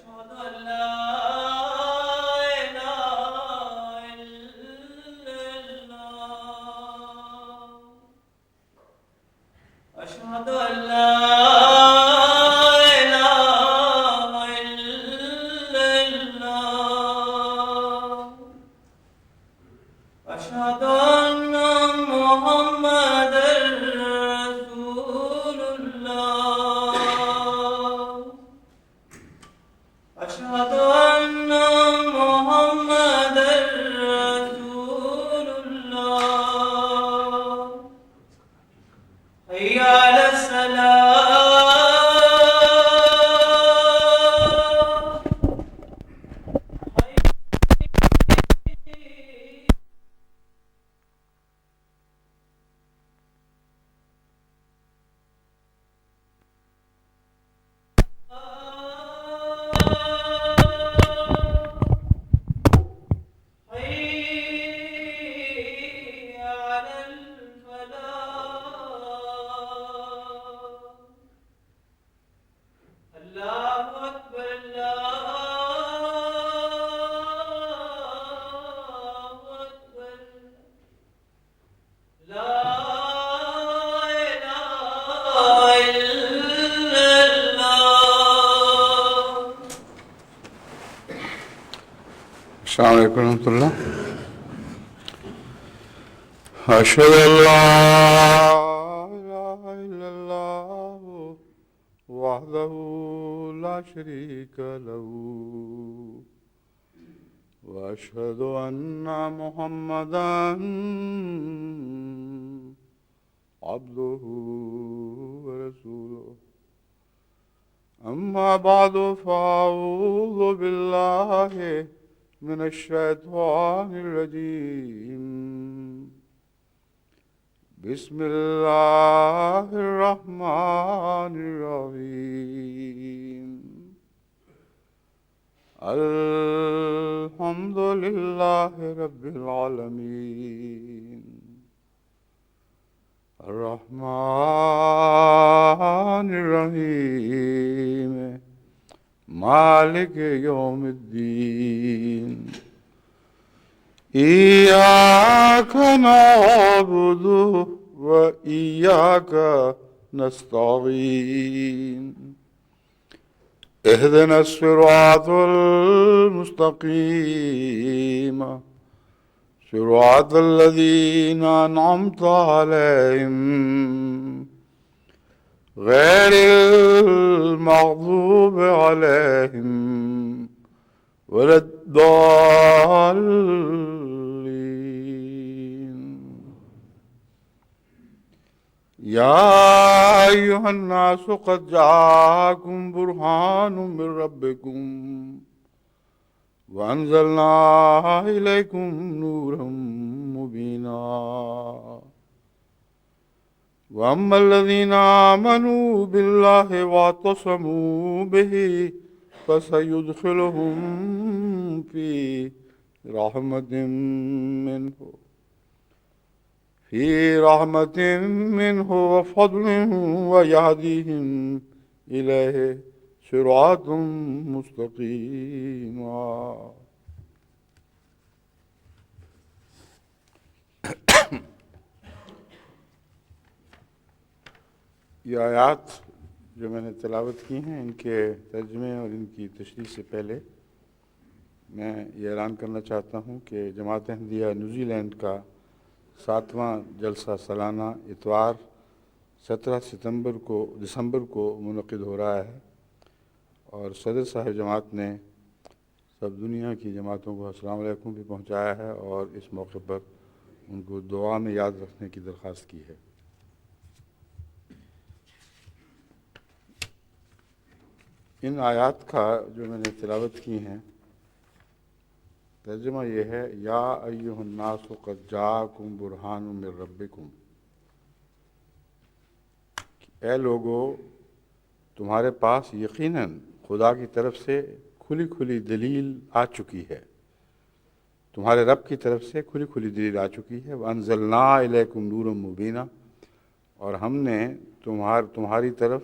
أشهد أن لا إله إلا الله. أشهد أن لا إله إلا الله. أشهد أن محمدا رسول الله. أشهد أن محمدا رسول الله. حي على الصلاة. حي حي على الفلاح. الله أكبر الله أكبر. لا إله إلا الله. السلام علیکم ورحمۃ اللہ. اشهد ان لا اله الا الله وحده لا شريك له واشهد ان محمدا عبده ورسوله. اما بعد فاعوذ بالله من الشيطان الرجيم. بسم الله الرحمن الرحيم. الحمد لله رب العالمين الرحمن الرحيم مالك يوم الدين. إياك نعبد وإياك نستعين. اهدنا الصراط المستقيم صراط الذين أنعمت عليهم غير المغضوب عليهم ولا الضالين. يا أيها الناس قد جاءكم برهان من ربكم وأنزلنا إليكم نورا مبينا. وأما الذين آمنوا بالله واعتصموا به فسيدخلهم في رحمة منه وفضل ويهديهم إليه صراط مستقيما. یہ آیات جو میں نے تلاوت کی ہیں ان کے ترجمے اور ان کی تشریح سے پہلے میں یہ اعلان کرنا چاہتا ہوں کہ جماعت احمدیہ نیوزی لینڈ کا 7واں جلسہ سالانہ اتوار 17 دسمبر کو منعقد ہو رہا ہے، اور صدر صاحب جماعت نے سب دنیا کی جماعتوں کو السلام علیکم بھی پہنچایا ہے اور اس موقع پر ان کو دعا میں یاد رکھنے کی درخواست کی ہے. ان آیات کا جو میں نے تلاوت کی ہیں ترجمہ یہ ہے: یا ایھا الناس قد جاءکم برہان من ربکم. اے لوگو، تمہارے پاس یقیناً خدا کی طرف سے کھلی کھلی دلیل آ چکی ہے، تمہارے رب کی طرف سے کھلی کھلی دلیل آ چکی ہے. وَأَنزَلْنَا إِلَيْكُمْ نُورًا مُبِينًا، اور ہم نے تمہاری طرف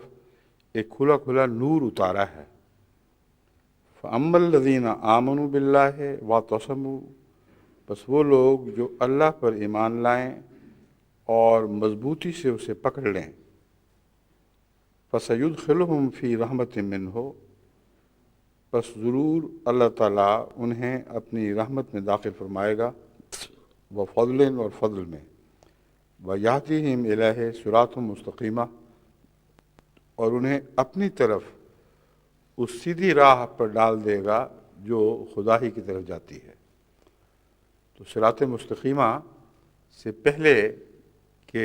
ایک کھلا کھلا نور اتارا ہے. فَأَمَّا الَّذِينَ آمَنُوا بِاللَّهِ وَاعْتَصَمُوا، بس وہ لوگ جو اللہ پر ایمان لائیں اور مضبوطی سے اسے پکڑ لیں، فَسَيُدْخِلُهُمْ فِي رَحْمَةٍ مِّنْهُ، بس ضرور اللہ تعالیٰ انہیں اپنی رحمت میں داخل فرمائے گا، وَفَضْلٍ، اور فضل میں، وَيَهْدِيهِمْ إِلَيْهِ صِرَاطًا مُسْتَقِيمًا، اور انہیں اپنی طرف اس سیدھی راہ پر ڈال دے گا جو خدا ہی کی طرف جاتی ہے۔ تو صراط مستقیمہ سے پہلے کہ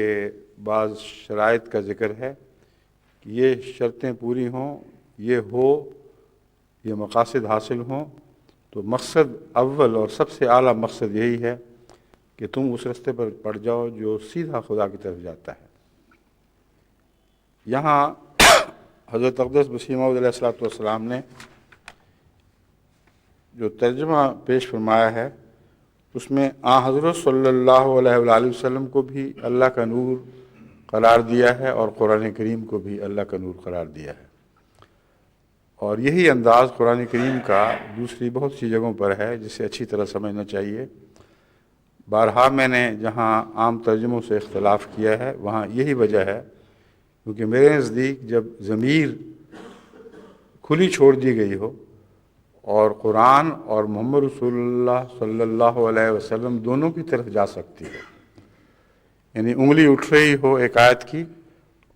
بعض شرائط کا ذکر ہے کہ یہ شرطیں پوری ہوں، یہ مقاصد حاصل ہوں، تو مقصد اول اور سب سے اعلیٰ مقصد یہی ہے کہ تم اس راستے پر پڑ جاؤ جو سیدھا خدا کی طرف جاتا ہے۔ یہاں حضرت اقدس مسیح موعود علیہ الصلوۃ والسلام نے جو ترجمہ پیش فرمایا ہے اس میں حضرت صلی اللہ علیہ وآلہ وسلم کو بھی اللہ کا نور قرار دیا ہے اور قرآن کریم کو بھی اللہ کا نور قرار دیا ہے، اور یہی انداز قرآن کریم کا دوسری بہت سی جگہوں پر ہے جسے اچھی طرح سمجھنا چاہیے۔ بارہا میں نے جہاں عام ترجموں سے اختلاف کیا ہے وہاں یہی وجہ ہے، کیونکہ میرے نزدیک جب ضمیر کھلی چھوڑ دی گئی ہو اور قرآن اور محمد رسول اللہ صلی اللہ علیہ وسلم دونوں کی طرف جا سکتی ہے، یعنی انگلی اٹھ رہی ہو ایک آیت کی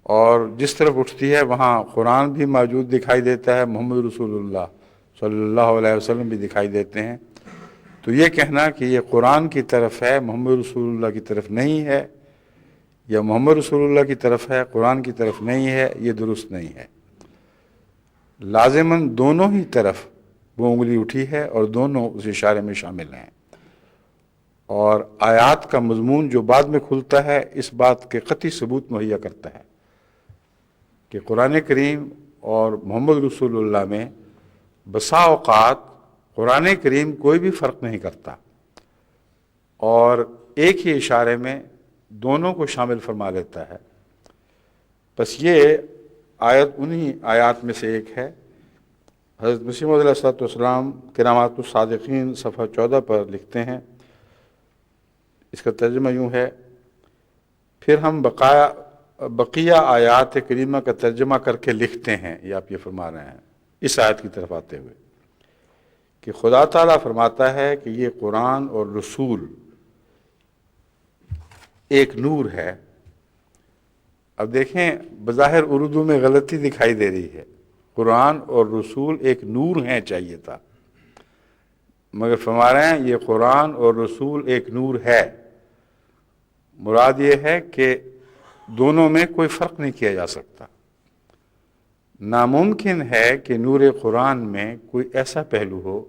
اور جس طرف اٹھتی ہے وہاں قرآن بھی موجود دکھائی دیتا ہے، محمد رسول اللہ صلی اللہ علیہ وسلم بھی دکھائی دیتے ہیں، تو یہ کہنا کہ یہ قرآن کی طرف ہے محمد رسول اللہ کی طرف نہیں ہے، یا محمد رسول اللہ کی طرف ہے قرآن کی طرف نہیں ہے، یہ درست نہیں ہے۔ لازماً دونوں ہی طرف وہ انگلی اٹھی ہے اور دونوں اس اشارے میں شامل ہیں، اور آیات کا مضمون جو بعد میں کھلتا ہے اس بات کے قطعی ثبوت مہیا کرتا ہے کہ قرآن کریم اور محمد رسول اللہ میں بسا اوقات قرآن کریم کوئی بھی فرق نہیں کرتا اور ایک ہی اشارے میں دونوں کو شامل فرما لیتا ہے۔ بس یہ آیت انہی آیات میں سے ایک ہے۔ حضرت مسیح موعود علیہ الصلوۃ والسلام کرامات الصادقین صفحہ 14 پر لکھتے ہیں، اس کا ترجمہ یوں ہے، پھر ہم بقیہ آیات کریمہ کا ترجمہ کر کے لکھتے ہیں، یہ آپ یہ فرما رہے ہیں اس آیت کی طرف آتے ہوئے، کہ خدا تعالیٰ فرماتا ہے کہ یہ قرآن اور رسول ایک نور ہے۔ اب دیکھیں بظاہر اردو میں غلطی دکھائی دے رہی ہے، قرآن اور رسول ایک نور ہیں چاہیے تھا، مگر فرما رہے ہیں یہ قرآن اور رسول ایک نور ہے۔ مراد یہ ہے کہ دونوں میں کوئی فرق نہیں کیا جا سکتا۔ ناممکن ہے کہ نور قرآن میں کوئی ایسا پہلو ہو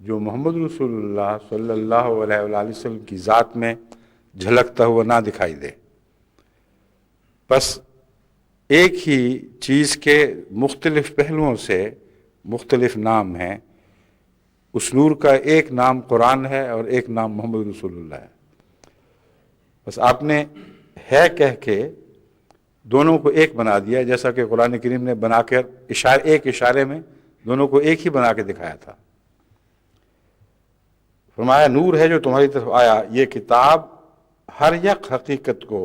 جو محمد رسول اللہ صلی اللہ علیہ وآلہ وسلم کی ذات میں جھلکتا ہوا نہ دکھائی دے۔ بس ایک ہی چیز کے مختلف پہلوؤں سے مختلف نام ہیں، اس نور کا ایک نام قرآن ہے اور ایک نام محمد رسول اللہ ہے۔ بس آپ نے ہے کہہ کے دونوں کو ایک بنا دیا، جیسا کہ قرآن کریم نے بنا کر ایک اشارے میں دونوں کو ایک ہی بنا کے دکھایا تھا۔ فرمایا نور ہے جو تمہاری طرف آیا، یہ کتاب ہر یک حقیقت کو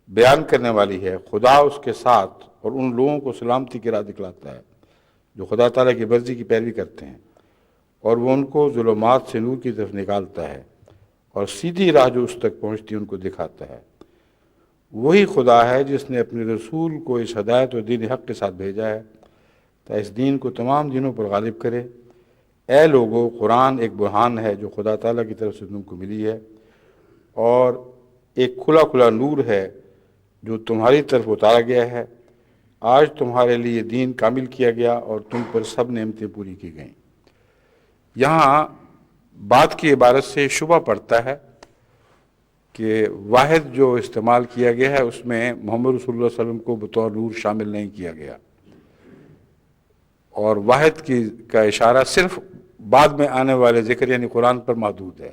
بیان کرنے والی ہے، خدا اس کے ساتھ اور ان لوگوں کو سلامتی کی راہ دکھلاتا ہے جو خدا تعالیٰ کی مرضی کی پیروی کرتے ہیں، اور وہ ان کو ظلمات سے نور کی طرف نکالتا ہے اور سیدھی راہ جو اس تک پہنچتی ان کو دکھاتا ہے۔ وہی خدا ہے جس نے اپنے رسول کو اس ہدایت و دین حق کے ساتھ بھیجا ہے تاکہ اس دین کو تمام دینوں پر غالب کرے۔ اے لوگو، قرآن ایک برہان ہے جو خدا تعالیٰ کی طرف سے تم کو ملی ہے، اور ایک کھلا نور ہے جو تمہاری طرف اتارا گیا ہے۔ آج تمہارے لیے دین کامل کیا گیا اور تم پر سب نعمتیں پوری کی گئیں۔ یہاں بات کی عبارت سے شبہ پڑتا ہے کہ واحد جو استعمال کیا گیا ہے اس میں محمد رسول اللہ صلی اللہ علیہ وسلم کو بطور نور شامل نہیں کیا گیا، اور واحد کا اشارہ صرف بعد میں آنے والے ذکر یعنی قرآن پر محدود ہے۔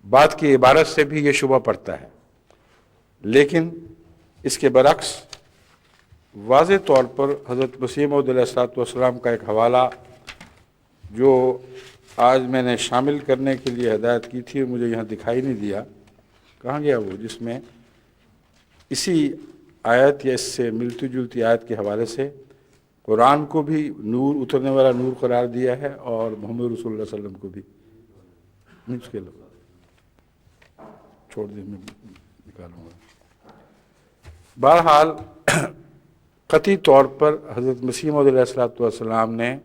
بات کی عبارت سے بھی یہ شبہ پڑتا ہے، لیکن اس کے برعکس واضح طور پر حضرت مسیح موعود علیہ الصلوۃ والسلام کا ایک حوالہ جو آج میں نے شامل کرنے کے لیے ہدایت کی تھی مجھے یہاں دکھائی نہیں دیا، کہاں گیا وہ، جس میں اسی آیت یا اس سے ملتی جلتی آیت کے حوالے سے قرآن کو بھی نور، اترنے والا نور قرار دیا ہے، اور محمد رسول اللہ صلی اللہ علیہ وسلم کو بھی۔ اس کے چھوڑ دیں، میں نکالوں گا۔ بہرحال قطعی طور پر حضرت مسیح موعود علیہ السلام نے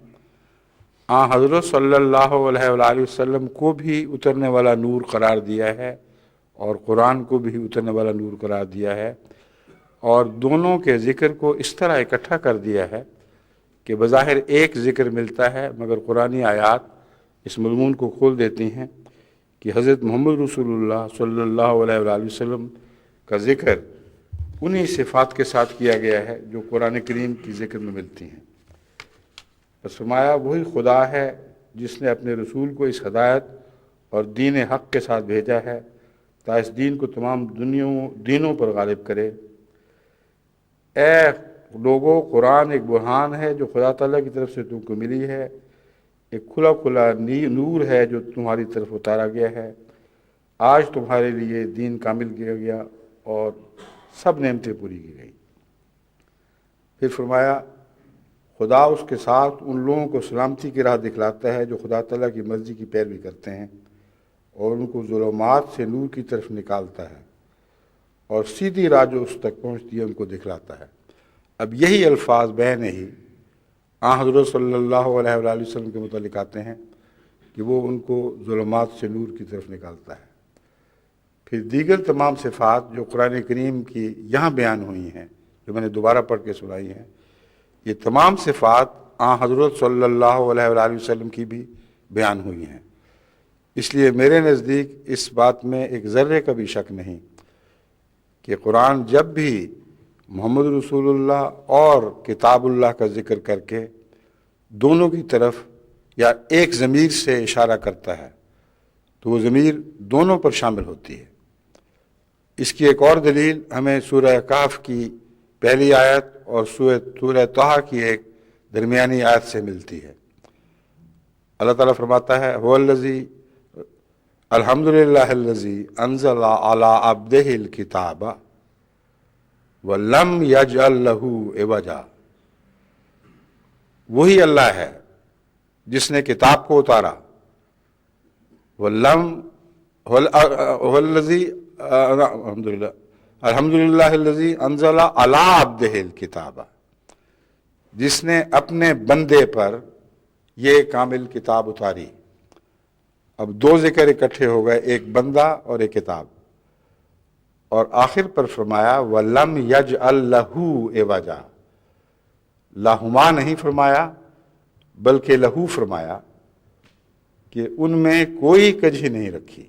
حضرت صلی اللہ علیہ وآلہ وسلم کو بھی اترنے والا نور قرار دیا ہے، اور قرآن کو بھی اترنے والا نور قرار دیا ہے، اور دونوں کے ذکر کو اس طرح اکٹھا کر دیا ہے کہ بظاہر ایک ذکر ملتا ہے، مگر قرآنی آیات اس مضمون کو کھول دیتی ہیں کہ حضرت محمد رسول اللہ صلی اللہ علیہ وآلہ وسلم کا ذکر انہی صفات کے ساتھ کیا گیا ہے جو قرآن کریم کی ذکر میں ملتی ہیں۔ بس فرمایا وہی خدا ہے جس نے اپنے رسول کو اس ہدایت اور دین حق کے ساتھ بھیجا ہے تا اس دین کو تمام دینوں پر غالب کرے۔ اے لوگو، قرآن ایک برہان ہے جو خدا تعالیٰ کی طرف سے تم کو ملی ہے، ایک کھلا کھلا نور ہے جو تمہاری طرف اتارا گیا ہے۔ آج تمہارے لیے دین کامل کیا گیا اور سب نعمتیں پوری کی گئی۔ پھر فرمایا خدا اس کے ساتھ ان لوگوں کو سلامتی کی راہ دکھلاتا ہے جو خدا تعالیٰ کی مرضی کی پیروی کرتے ہیں، اور ان کو ظلمات سے نور کی طرف نکالتا ہے، اور سیدھی راہ جو اس تک پہنچتی ہے ان کو دکھلاتا ہے۔ اب یہی الفاظ بین ہی حضرت صلی اللہ علیہ وآلہ وسلم کے متعلق آتے ہیں کہ وہ ان کو ظلمات سے نور کی طرف نکالتا ہے۔ پھر دیگر تمام صفات جو قرآن کریم کی یہاں بیان ہوئی ہیں، جو میں نے دوبارہ پڑھ کے سنائی ہیں، یہ تمام صفات حضرت صلی اللہ علیہ وآلہ وسلم کی بھی بیان ہوئی ہیں۔ اس لیے میرے نزدیک اس بات میں ایک ذرے کا بھی شک نہیں کہ قرآن جب بھی محمد رسول اللہ اور کتاب اللہ کا ذکر کر کے دونوں کی طرف یا ایک ضمیر سے اشارہ کرتا ہے تو وہ ضمیر دونوں پر شامل ہوتی ہے۔ اس کی ایک اور دلیل ہمیں سورہ کہف کی پہلی آیت اور سورہ طٰہٰ کی ایک درمیانی آیت سے ملتی ہے۔ اللہ تعالیٰ فرماتا ہے هو الذی الحمدللہ الذی انزل علی عبدہ الکتاب وَلَمْ يَجْعَلْ لَهُ عِوَجًا۔ وہی اللہ ہے جس نے کتاب کو اتارا، الحمدللہ الذی انزل علی عبدہ الکتاب، جس نے اپنے بندے پر یہ کامل کتاب اتاری۔ اب دو ذکر اکٹھے ہو گئے، ایک بندہ اور ایک کتاب، اور آخر پر فرمایا وَلَمْ يَجْعَلْ لَهُ عِوَجًا۔ لَہُمَا نہیں فرمایا بلکہ لہو فرمایا کہ ان میں کوئی کجی نہیں رکھی۔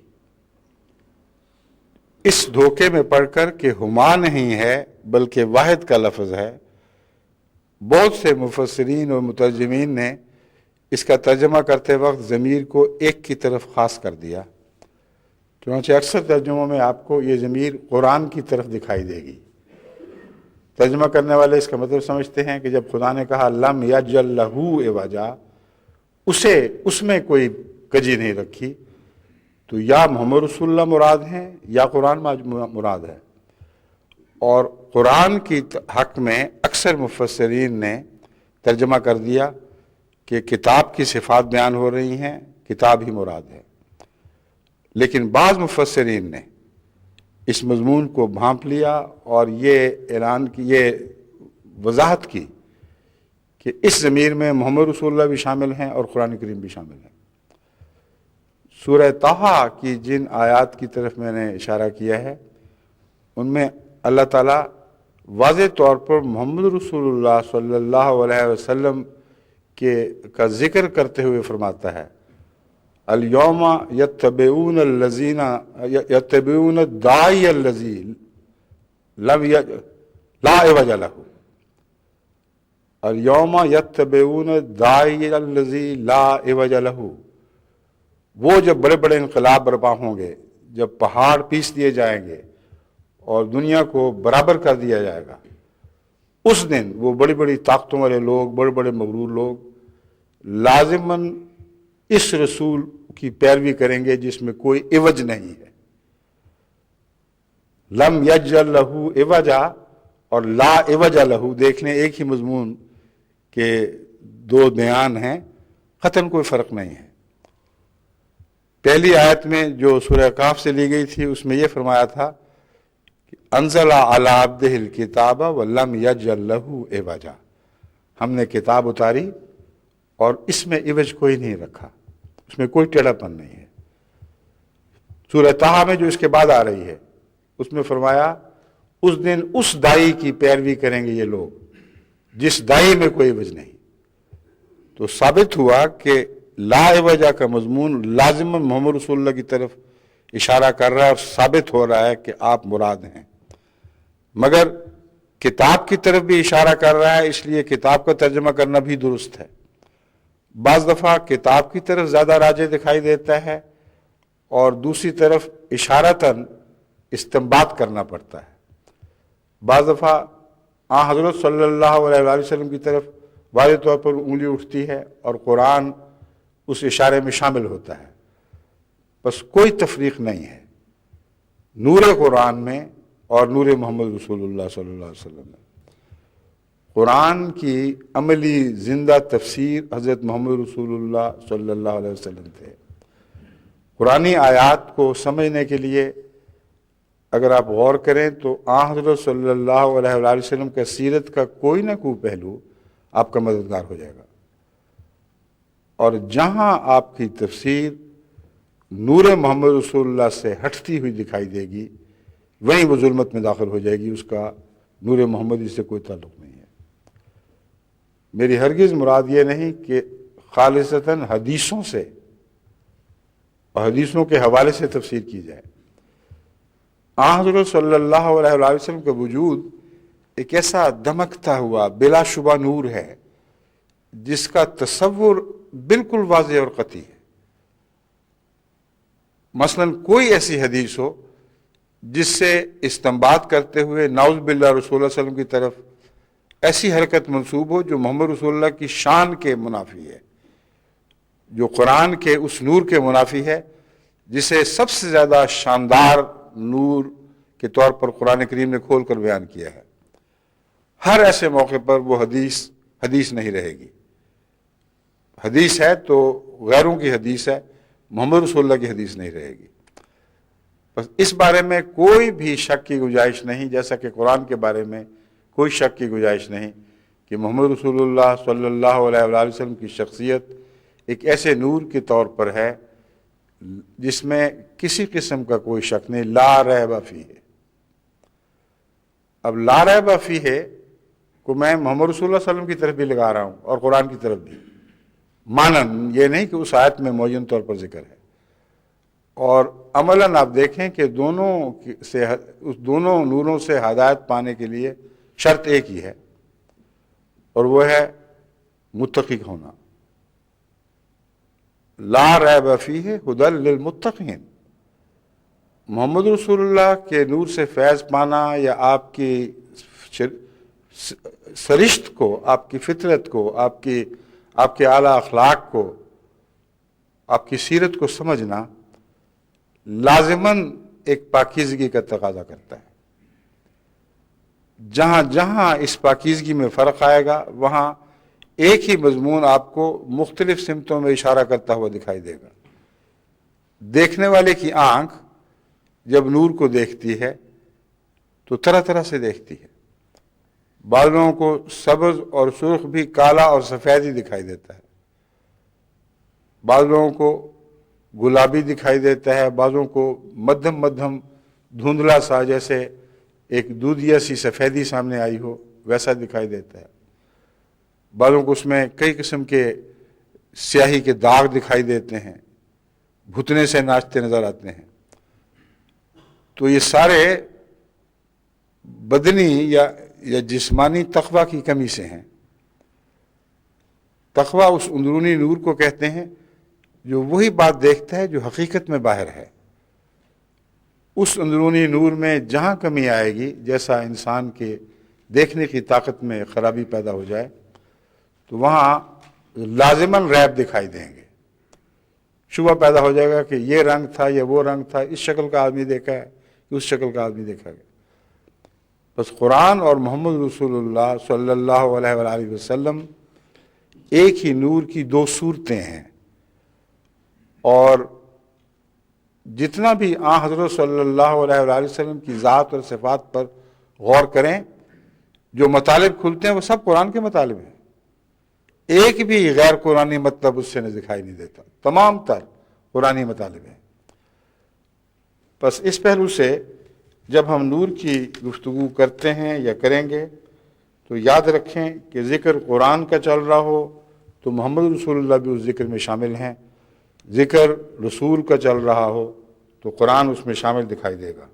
اس دھوکے میں پڑھ کر کہ ہما نہیں ہے بلکہ واحد کا لفظ ہے، بہت سے مفسرین اور مترجمین نے اس کا ترجمہ کرتے وقت ضمیر کو ایک کی طرف خاص کر دیا، چنانچہ اکثر ترجموں میں آپ کو یہ ضمیر قرآن کی طرف دکھائی دے گی۔ ترجمہ کرنے والے اس کا مطلب سمجھتے ہیں کہ جب خدا نے کہا لم یجعل لہ عوجا، اس میں کوئی کجی نہیں رکھی، تو یا محمد رسول اللہ مراد ہیں یا قرآن مراد ہے۔ اور قرآن کی حق میں اکثر مفسرین نے ترجمہ کر دیا کہ کتاب کی صفات بیان ہو رہی ہیں، کتاب ہی مراد ہے۔ لیکن بعض مفسرین نے اس مضمون کو بھانپ لیا اور یہ اعلان کی، یہ وضاحت کی کہ اس ضمیر میں محمد رسول اللہ بھی شامل ہیں اور قرآن کریم بھی شامل ہیں۔ سورہ طٰہٰ کی جن آیات کی طرف میں نے اشارہ کیا ہے ان میں اللہ تعالیٰ واضح طور پر محمد رسول اللہ صلی اللہ علیہ وسلم کا ذکر کرتے ہوئے فرماتا ہے الیوم یتبعون الداعی الذی لا عوج لہ، الیوم یتبعون الداعی الذی لا عوج لہ۔ وہ جب بڑے بڑے انقلاب برپا ہوں گے، جب پہاڑ پیس دیے جائیں گے اور دنیا کو برابر کر دیا جائے گا، اس دن وہ بڑی بڑی طاقتوں والے لوگ، بڑے بڑے مغرور لوگ لازماً اس رسول کی پیروی کریں گے جس میں کوئی عوج نہیں ہے۔ لم یجعل لہ عوجا اور لا عوج لہ، دیکھ لیں ایک ہی مضمون کے دو بیان ہیں، قطعاً کوئی فرق نہیں ہے۔ پہلی آیت میں جو سورہ کہف سے لی گئی تھی اس میں یہ فرمایا تھا کہ انزل علی عبدہ الکتاب ولم یجعل لہ عوجا، ہم نے کتاب اتاری اور اس میں عوج کوئی نہیں رکھا، اس میں کوئی ٹیڑھا پن نہیں ہے۔ سورہ طٰہٰ میں جو اس کے بعد آ رہی ہے اس میں فرمایا اس دن اس دائی کی پیروی کریں گے یہ لوگ جس دائی میں کوئی عوج نہیں۔ تو ثابت ہوا کہ لا عوجہ کا مضمون لازم محمد رسول اللہ کی طرف اشارہ کر رہا ہے اور ثابت ہو رہا ہے کہ آپ مراد ہیں، مگر کتاب کی طرف بھی اشارہ کر رہا ہے، اس لیے کتاب کا ترجمہ کرنا بھی درست ہے۔ بعض دفعہ کتاب کی طرف زیادہ راجع دکھائی دیتا ہے اور دوسری طرف اشارتاً استنباط کرنا پڑتا ہے۔ بعض دفعہ حضرت صلی اللہ علیہ وآلہ وسلم کی طرف واضح طور پر انگلی اٹھتی ہے اور قرآن اس اشارے میں شامل ہوتا ہے، بس کوئی تفریق نہیں ہے نور قرآن میں اور نور محمد رسول اللہ صلی اللہ علیہ وسلم میں۔ قرآن کی عملی زندہ تفسیر حضرت محمد رسول اللہ صلی اللہ علیہ وسلم تھے۔ قرآنی آیات کو سمجھنے کے لیے اگر آپ غور کریں تو حضرت صلی اللہ علیہ وآلہ وسلم کا سیرت کا کوئی نہ کوئی پہلو آپ کا مددگار ہو جائے گا، اور جہاں آپ کی تفسیر نور محمد رسول اللہ سے ہٹتی ہوئی دکھائی دے گی وہیں وہ ظلمت میں داخل ہو جائے گی، اس کا نور محمدی سے کوئی تعلق نہیں ہے۔ میری ہرگز مراد یہ نہیں کہ خالصتاً حدیثوں سے اور حدیثوں کے حوالے سے تفسیر کی جائے۔ حضرت صلی اللہ علیہ وآلہ وسلم کا وجود ایک ایسا دمکتا ہوا بلا شبہ نور ہے جس کا تصور بالکل واضح اور قطعی ہے۔ مثلا کوئی ایسی حدیث ہو جس سے استنباط کرتے ہوئے نعوذ باللہ رسول اللہ صلی اللہ علیہ وسلم کی طرف ایسی حرکت منسوب ہو جو محمد رسول اللہ کی شان کے منافی ہے، جو قرآن کے اس نور کے منافی ہے جسے سب سے زیادہ شاندار نور کے طور پر قرآن کریم نے کھول کر بیان کیا ہے، ہر ایسے موقع پر وہ حدیث نہیں رہے گی۔ حدیث ہے تو غیروں کی حدیث ہے، محمد رسول اللہ کی حدیث نہیں رہے گی۔ بس اس بارے میں کوئی بھی شک کی گنجائش نہیں، جیسا کہ قرآن کے بارے میں کوئی شک کی گنجائش نہیں کہ محمد رسول اللہ صلی اللہ علیہ وآلہ وسلم کی شخصیت ایک ایسے نور کے طور پر ہے جس میں کسی قسم کا کوئی شک نہیں، لا ریب فیہ۔ اب لا ریب فیہ کو میں محمد رسول اللہ صلی اللہ علیہ وسلم کی طرف بھی لگا رہا ہوں اور قرآن کی طرف بھی، مانن یہ نہیں کہ اس آیت میں معین طور پر ذکر ہے، اور عملاً آپ دیکھیں کہ اس دونوں نوروں سے ہدایت پانے کے لیے شرط ایک ہی ہے، اور وہ ہے متقی ہونا۔ لا ریب فیہ ھدی للمتقین، محمد رسول اللہ کے نور سے فیض پانا یا آپ کی سرشت کو، آپ کی فطرت کو، آپ کے اعلیٰ اخلاق کو، آپ کی سیرت کو سمجھنا لازماً ایک پاکیزگی کا تقاضا کرتا ہے۔ جہاں جہاں اس پاکیزگی میں فرق آئے گا وہاں ایک ہی مضمون آپ کو مختلف سمتوں میں اشارہ کرتا ہوا دکھائی دے گا۔ دیکھنے والے کی آنکھ جب نور کو دیکھتی ہے تو طرح طرح سے دیکھتی ہے، بعض لوگوں کو سبز اور سرخ بھی کالا اور سفید ہی دکھائی دیتا ہے، بعض لوگوں کو گلابی دکھائی دیتا ہے، بعضوں کو مدھم دھندلا سا جیسے ایک دودھیا سی سفیدی سامنے آئی ہو ویسا دکھائی دیتا ہے، بعضوں کو اس میں کئی قسم کے سیاہی کے داغ دکھائی دیتے ہیں، بھتنے سے ناچتے نظر آتے ہیں۔ تو یہ سارے بدنی یا جسمانی تقویٰ کی کمی سے ہیں۔ تقویٰ اس اندرونی نور کو کہتے ہیں جو وہی بات دیکھتا ہے جو حقیقت میں باہر ہے۔ اس اندرونی نور میں جہاں کمی آئے گی، جیسا انسان کے دیکھنے کی طاقت میں خرابی پیدا ہو جائے تو وہاں لازماً ریب دکھائی دیں گے۔ شبہ پیدا ہو جائے گا کہ یہ رنگ تھا یا وہ رنگ تھا، اس شکل کا آدمی دیکھا ہے کہ اس شکل کا آدمی دیکھا گیا۔ بس قرآن اور محمد رسول اللہ صلی اللہ علیہ وآلہ وسلم ایک ہی نور کی دو صورتیں ہیں، اور جتنا بھی حضرت صلی اللہ علیہ وآلہ وسلم کی ذات اور صفات پر غور کریں، جو مطالب کھلتے ہیں وہ سب قرآن کے مطالب ہیں، ایک بھی غیر قرآنی مطلب اس سے دکھائی نہیں دیتا، تمام تر قرآنی مطالب ہیں۔ بس اس پہلو سے جب ہم نور کی گفتگو کرتے ہیں یا کریں گے تو یاد رکھیں کہ ذکر قرآن کا چل رہا ہو تو محمد رسول اللہ بھی اس ذکر میں شامل ہیں، ذکر رسول کا چل رہا ہو تو قرآن اس میں شامل دکھائی دے گا۔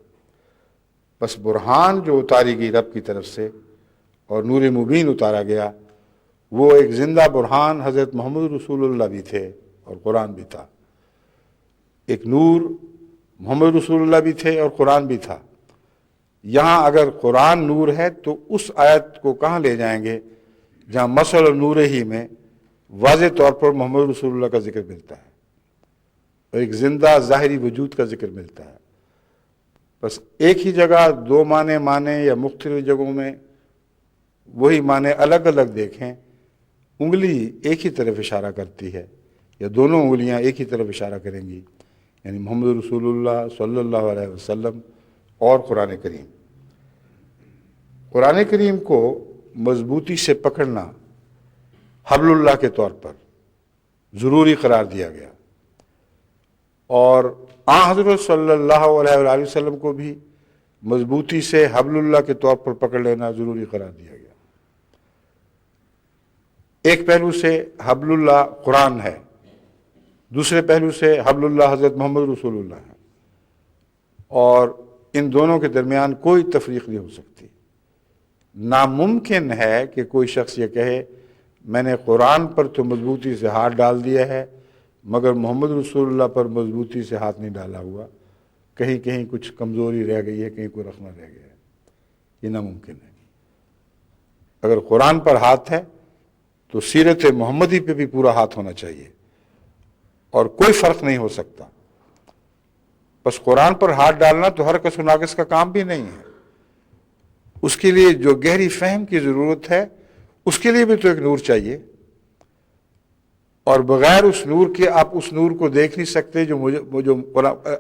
بس برہان جو اتاری گئی رب کی طرف سے اور نور مبین اتارا گیا، وہ ایک زندہ برہان حضرت محمد رسول اللہ بھی تھے اور قرآن بھی تھا۔ ایک نور محمد رسول اللہ بھی تھے اور قرآن بھی تھا۔ یہاں اگر قرآن نور ہے تو اس آیت کو کہاں لے جائیں گے جہاں مثل نور ہی میں واضح طور پر محمد رسول اللہ کا ذکر ملتا ہے اور ایک زندہ ظاہری وجود کا ذکر ملتا ہے۔ بس ایک ہی جگہ دو معنی یا مختلف جگہوں میں وہی معنی الگ الگ دیکھیں، انگلی ایک ہی طرف اشارہ کرتی ہے یا دونوں انگلیاں ایک ہی طرف اشارہ کریں گی، یعنی محمد رسول اللہ صلی اللہ علیہ وسلم اور قرآن کریم۔ قرآن کریم کو مضبوطی سے پکڑنا حبل اللہ کے طور پر ضروری قرار دیا گیا، اور حضرت صلی اللہ علیہ وآلہ وسلم کو بھی مضبوطی سے حبل اللہ کے طور پر پکڑ لینا ضروری قرار دیا گیا۔ ایک پہلو سے حبل اللہ قرآن ہے، دوسرے پہلو سے حبل اللہ حضرت محمد رسول اللہ ہے، اور ان دونوں کے درمیان کوئی تفریق نہیں ہو سکتی۔ ناممکن ہے کہ کوئی شخص یہ کہے میں نے قرآن پر تو مضبوطی سے ہاتھ ڈال دیا ہے مگر محمد رسول اللہ پر مضبوطی سے ہاتھ نہیں ڈالا ہوا، کہیں کہیں کچھ کمزوری رہ گئی ہے، کہیں کوئی رخنہ رہ گیا ہے، یہ ناممکن ہے۔ اگر قرآن پر ہاتھ ہے تو سیرت محمدی پہ بھی پورا ہاتھ ہونا چاہیے اور کوئی فرق نہیں ہو سکتا۔ بس قرآن پر ہاتھ ڈالنا تو ہر کس و ناقص کا کام بھی نہیں ہے، اس کے لیے جو گہری فہم کی ضرورت ہے اس کے لیے بھی تو ایک نور چاہیے، اور بغیر اس نور کے آپ اس نور کو دیکھ نہیں سکتے جو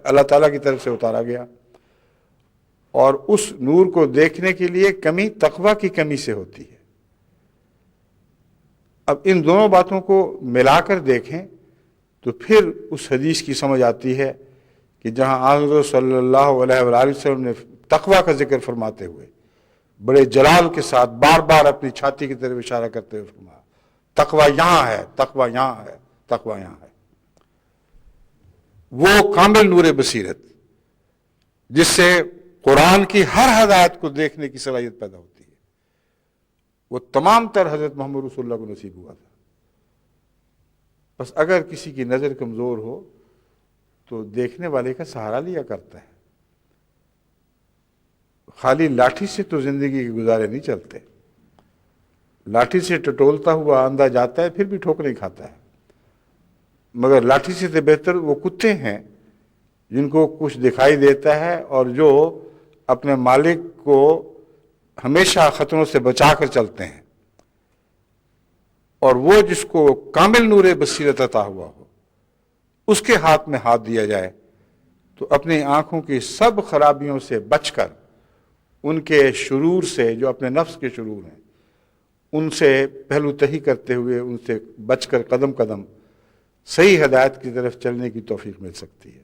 اللہ تعالیٰ کی طرف سے اتارا گیا، اور اس نور کو دیکھنے کے لیے کمی تقویٰ کی کمی سے ہوتی ہے۔ اب ان دونوں باتوں کو ملا کر دیکھیں تو پھر اس حدیث کی سمجھ آتی ہے کہ جہاں حضرت صلی اللہ علیہ وآلہ وسلم نے تقویٰ کا ذکر فرماتے ہوئے بڑے جلال کے ساتھ بار بار اپنی چھاتی کی طرف اشارہ کرتے ہوئے فرمایا تقویٰ یہاں ہے، تقویٰ یہاں ہے، تقویٰ یہاں ہے، وہ کامل نور بصیرت جس سے قرآن کی ہر ہدایت کو دیکھنے کی صلاحیت پیدا ہوتی ہے، وہ تمام تر حضرت محمد رسول اللہ کو نصیب ہوا تھا۔ بس اگر کسی کی نظر کمزور ہو تو دیکھنے والے کا سہارا لیا کرتا ہے، خالی لاٹھی سے تو زندگی کے گزارے نہیں چلتے، لاٹھی سے ٹٹولتا ہوا اندھا جاتا ہے پھر بھی ٹھوکریں کھاتا ہے، مگر لاٹھی سے بہتر وہ کتے ہیں جن کو کچھ دکھائی دیتا ہے اور جو اپنے مالک کو ہمیشہ خطروں سے بچا کر چلتے ہیں، اور وہ جس کو کامل نور بصیرت عطا ہوا ہو اس کے ہاتھ میں ہاتھ دیا جائے تو اپنی آنکھوں کی سب خرابیوں سے بچ کر، ان کے شرور سے جو اپنے نفس کے شرور ہیں ان سے پہلو تہی کرتے ہوئے ان سے بچ کر قدم قدم صحیح ہدایت کی طرف چلنے کی توفیق مل سکتی ہے۔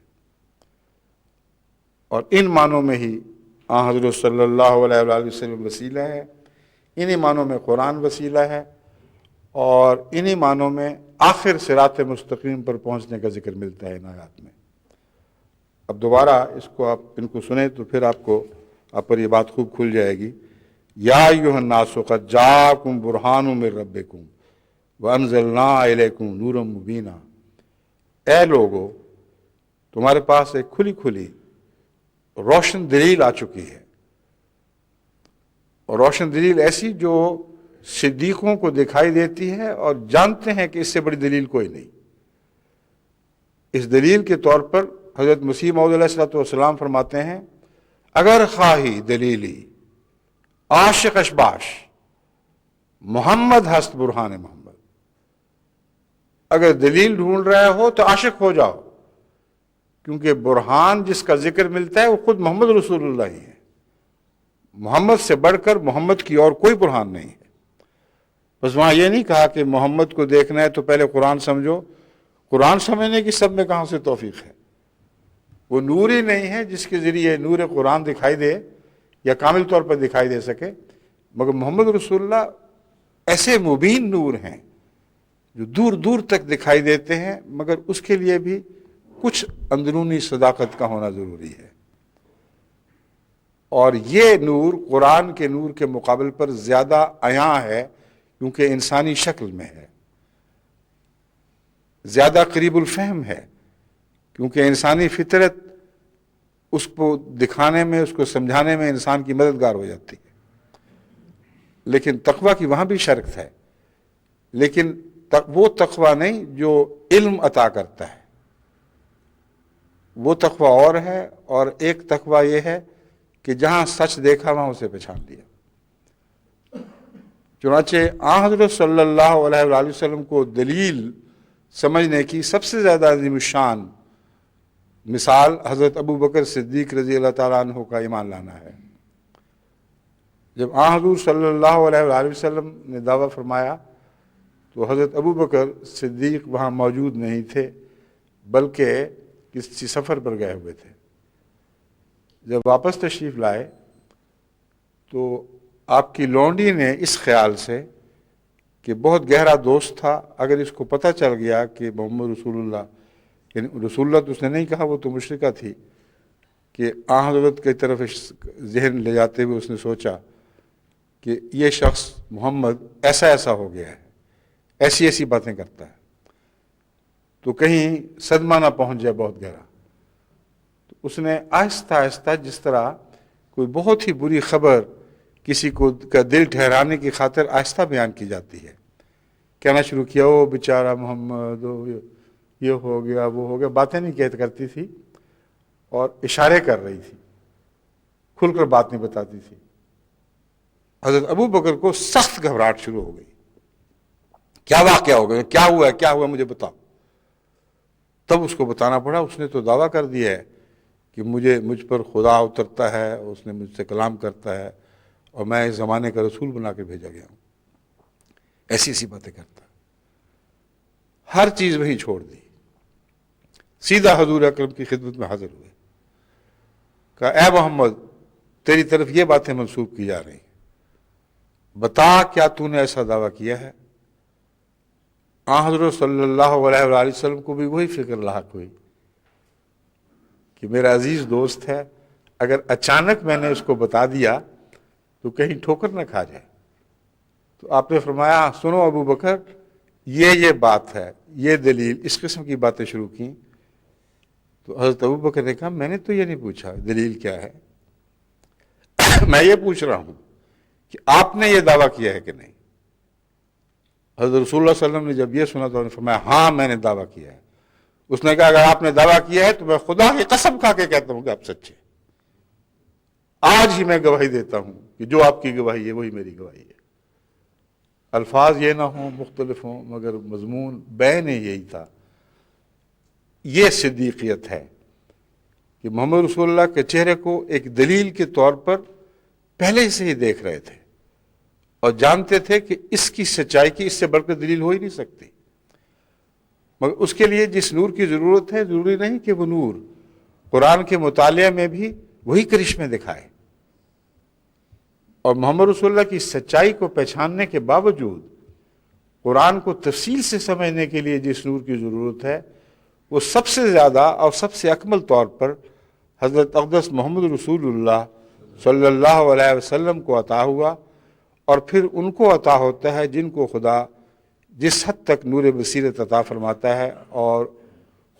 اور ان معنوں میں ہی حضرت صلی اللہ علیہ وآلہ وسلم وسیلہ ہے، انہی معنوں میں قرآن وسیلہ ہے، اور انہی معنوں میں آخر صراط مستقیم پر پہنچنے کا ذکر ملتا ہے ان آیات میں۔ اب دوبارہ اس کو آپ ان کو سنیں تو پھر آپ پر یہ بات خوب کھل جائے گی۔ یا ایھا الناس قد جاءکم برہان من ربکم وانزلنا الیکم نورا مبینا، اے لوگو تمہارے پاس ایک کھلی کھلی روشن دلیل آ چکی ہے، اور روشن دلیل ایسی جو صدیقوں کو دکھائی دیتی ہے اور جانتے ہیں کہ اس سے بڑی دلیل کوئی نہیں۔ اس دلیل کے طور پر حضرت مسیح موعود علیہ السلام فرماتے ہیں اگر خواہی دلیلی عاشق اشباش محمد ہست برہان محمد، اگر دلیل ڈھونڈ رہے ہو تو عاشق ہو جاؤ، کیونکہ برہان جس کا ذکر ملتا ہے وہ خود محمد رسول اللہ ہی ہے۔ محمد سے بڑھ کر محمد کی اور کوئی برہان نہیں ہے۔ بس وہاں یہ نہیں کہا کہ محمد کو دیکھنا ہے تو پہلے قرآن سمجھو، قرآن سمجھنے کی سب میں کہاں سے توفیق ہے؟ وہ نور ہی نہیں ہے جس کے ذریعے نور قرآن دکھائی دے یا کامل طور پر دکھائی دے سکے، مگر محمد رسول اللہ ایسے مبین نور ہیں جو دور دور تک دکھائی دیتے ہیں، مگر اس کے لیے بھی کچھ اندرونی صداقت کا ہونا ضروری ہے، اور یہ نور قرآن کے نور کے مقابل پر زیادہ عیاں ہے کیونکہ انسانی شکل میں ہے، زیادہ قریب الفہم ہے کیونکہ انسانی فطرت اس کو دکھانے میں، اس کو سمجھانے میں انسان کی مددگار ہو جاتی ہے۔ لیکن تقویٰ کی وہاں بھی شرط ہے، لیکن وہ تقویٰ نہیں جو علم عطا کرتا ہے، وہ تقویٰ اور ہے، اور ایک تقویٰ یہ ہے کہ جہاں سچ دیکھا وہاں اسے پہچان لیا۔ چنانچہ آن حضرت صلی اللہ علیہ وآلہ وسلم کو دلیل سمجھنے کی سب سے زیادہ عظیم الشان مثال حضرت ابو بکر صدیق رضی اللہ تعالیٰ عنہ کا ایمان لانا ہے۔ جب آن حضور صلی اللہ علیہ وآلہ وسلم نے دعویٰ فرمایا تو حضرت ابو بکر صدیق وہاں موجود نہیں تھے، بلکہ کسی سفر پر گئے ہوئے تھے۔ جب واپس تشریف لائے تو آپ کی لونڈی نے اس خیال سے کہ بہت گہرا دوست تھا، اگر اس کو پتہ چل گیا کہ محمد رسول اللہ، یعنی رسول اللہ تو اس نے نہیں کہا، وہ تو مشرکہ تھی، کہ آن حضرت کی طرف ذہن لے جاتے ہوئے اس نے سوچا کہ یہ شخص محمد ایسا ایسا ہو گیا ہے، ایسی ایسی باتیں کرتا ہے، تو کہیں صدمہ نہ پہنچ جائے بہت گہرا۔ تو اس نے آہستہ آہستہ، جس طرح کوئی بہت ہی بری خبر کسی کو کا دل ٹھہرانے کی خاطر آہستہ بیان کی جاتی ہے، کہنا شروع کیا او بیچارہ محمد، یہ ہو گیا وہ ہو گیا، باتیں نہیں کہت کرتی تھی اور اشارے کر رہی تھی، کھل کر بات نہیں بتاتی تھی۔ حضرت ابو بکر کو سخت گھبراہٹ شروع ہو گئی، کیا واقعہ ہو گیا، کیا ہوا مجھے بتاؤ۔ تب اس کو بتانا پڑا، اس نے تو دعویٰ کر دیا ہے کہ مجھ پر خدا اترتا ہے، اس نے مجھ سے کلام کرتا ہے، اور میں اس زمانے کا رسول بنا کے بھیجا گیا ہوں، ایسی ایسی باتیں کرتا ہے۔ ہر چیز وہی چھوڑ دی، سیدھا حضور اکرم کی خدمت میں حاضر ہوئے، کہا اے محمد تیری طرف یہ باتیں منسوب کی جا رہی ہیں، بتا کیا تو نے ایسا دعویٰ کیا ہے؟ آن حضرت صلی اللہ علیہ وآلہ وسلم کو بھی وہی فکر لاحق ہوئی کہ میرا عزیز دوست ہے، اگر اچانک میں نے اس کو بتا دیا تو کہیں ٹھوکر نہ کھا جائے۔ تو آپ نے فرمایا سنو ابو بکر، یہ بات ہے، یہ دلیل، اس قسم کی باتیں شروع کی۔ تو حضرت ابو بکر نے کہا میں نے تو یہ نہیں پوچھا دلیل کیا ہے، میں یہ پوچھ رہا ہوں کہ آپ نے یہ دعویٰ کیا ہے کہ نہیں؟ حضرت رسول اللہ صلی اللہ علیہ وسلم نے جب یہ سنا تو انہوں نے فرمایا ہاں میں نے دعویٰ کیا ہے۔ اس نے کہا اگر آپ نے دعویٰ کیا ہے تو میں خدا کی قسم کھا کے کہتا ہوں کہ آپ سچے، آج ہی میں گواہی دیتا ہوں کہ جو آپ کی گواہی ہے وہی میری گواہی ہے۔ الفاظ یہ نہ ہوں، مختلف ہوں، مگر مضمون بین یہی تھا۔ یہ صدیقیت ہے کہ محمد رسول اللہ کے چہرے کو ایک دلیل کے طور پر پہلے سے ہی دیکھ رہے تھے اور جانتے تھے کہ اس کی سچائی کی اس سے بڑھ کر دلیل ہو ہی نہیں سکتی، مگر اس کے لیے جس نور کی ضرورت ہے ضروری نہیں کہ وہ نور قرآن کے مطالعے میں بھی وہی کرشمے دکھائے، اور محمد رسول اللہ کی سچائی کو پہچاننے کے باوجود قرآن کو تفصیل سے سمجھنے کے لیے جس نور کی ضرورت ہے وہ سب سے زیادہ اور سب سے اکمل طور پر حضرت اقدس محمد رسول اللہ صلی اللہ علیہ وسلم کو عطا ہوا، اور پھر ان کو عطا ہوتا ہے جن کو خدا جس حد تک نور بصیرت عطا فرماتا ہے اور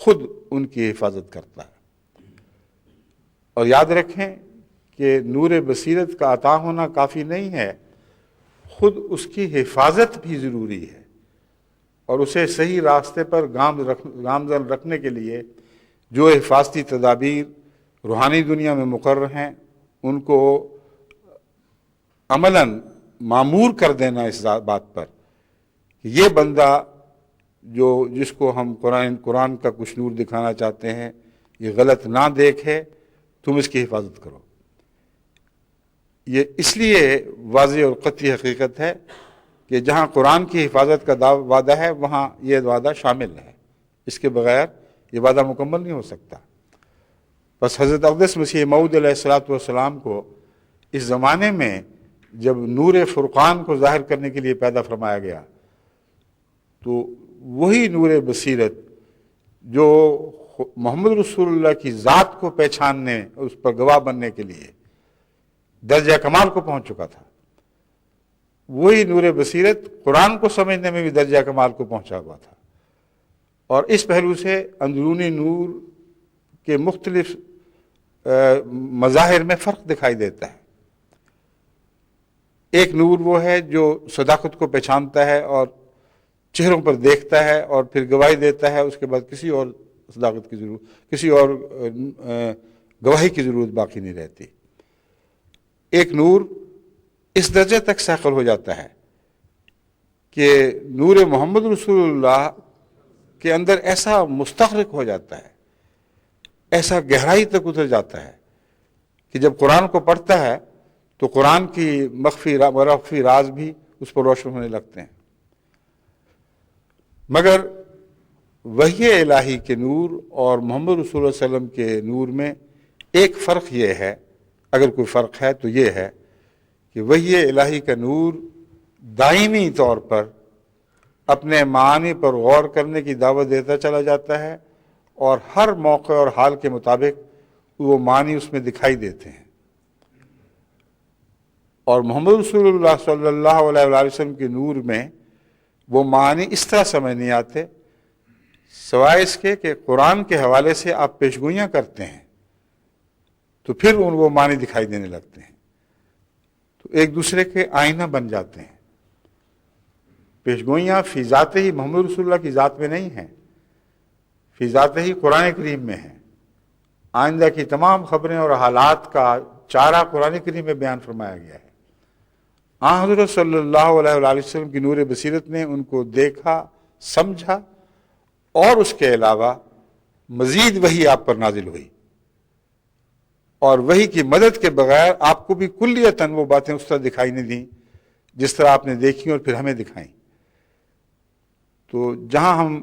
خود ان کی حفاظت کرتا ہے۔ اور یاد رکھیں کہ نور بصیرت کا عطا ہونا کافی نہیں ہے، خود اس کی حفاظت بھی ضروری ہے۔ اور اسے صحیح راستے پر گامزن رکھنے کے لیے جو حفاظتی تدابیر روحانی دنیا میں مقرر ہیں ان کو عملاً معمور کر دینا اس بات پر کہ یہ بندہ جس کو ہم قرآن کا کچھ نور دکھانا چاہتے ہیں یہ غلط نہ دیکھے، تم اس کی حفاظت کرو۔ یہ اس لیے واضح اور قطعی حقیقت ہے کہ جہاں قرآن کی حفاظت کا وعدہ ہے وہاں یہ وعدہ شامل ہے، اس کے بغیر یہ وعدہ مکمل نہیں ہو سکتا۔ بس حضرت اقدس مسیح موعود علیہ الصلوۃ والسلام کو اس زمانے میں جب نور فرقان کو ظاہر کرنے کے لیے پیدا فرمایا گیا تو وہی نور بصیرت جو محمد رسول اللہ کی ذات کو پہچاننے، اس پر گواہ بننے کے لیے درجہ کمال کو پہنچ چکا تھا، وہی نور بصیرت قرآن کو سمجھنے میں بھی درجہ کمال کو پہنچا ہوا تھا۔ اور اس پہلو سے اندرونی نور کے مختلف مظاہر میں فرق دکھائی دیتا ہے۔ ایک نور وہ ہے جو صداقت کو پہچانتا ہے اور چہروں پر دیکھتا ہے اور پھر گواہی دیتا ہے، اس کے بعد کسی اور صداقت کی ضرورت، کسی اور گواہی کی ضرورت باقی نہیں رہتی۔ ایک نور اس درجے تک ساخل ہو جاتا ہے کہ نور محمد رسول اللہ کے اندر ایسا مستغرق ہو جاتا ہے، ایسا گہرائی تک اتر جاتا ہے کہ جب قرآن کو پڑھتا ہے تو قرآن کی مخفی راز بھی اس پر روشن ہونے لگتے ہیں۔ مگر وحی الہی کے نور اور محمد رسول اللہ علیہ وسلم کے نور میں ایک فرق یہ ہے، اگر کوئی فرق ہے تو یہ ہے کہ وحی الہی کا نور دائمی طور پر اپنے معانی پر غور کرنے کی دعوت دیتا چلا جاتا ہے اور ہر موقع اور حال کے مطابق وہ معنی اس میں دکھائی دیتے ہیں۔ اور محمد رسول اللہ صلی اللہ علیہ وآلہ وسلم کے نور میں وہ معنی اس طرح سمجھ نہیں آتے سوائے اس کے کہ قرآن کے حوالے سے آپ پیشگوئیاں کرتے ہیں تو پھر وہ معنی دکھائی دینے لگتے ہیں، تو ایک دوسرے کے آئینہ بن جاتے ہیں۔ پیشگوئیاں فی ذات ہی محمد رسول اللہ کی ذات میں نہیں ہیں، فی ذات ہی قرآن کریم میں ہیں۔ آئندہ کی تمام خبریں اور حالات کا چارہ قرآن کریم میں بیان فرمایا گیا ہے۔ حضرت صلی اللہ علیہ وآلہ وسلم کی نور بصیرت نے ان کو دیکھا، سمجھا، اور اس کے علاوہ مزید وحی آپ پر نازل ہوئی، اور وحی کی مدد کے بغیر آپ کو بھی کلیتاً وہ باتیں اس طرح دکھائی نہیں دیں جس طرح آپ نے دیکھی اور پھر ہمیں دکھائیں۔ تو جہاں ہم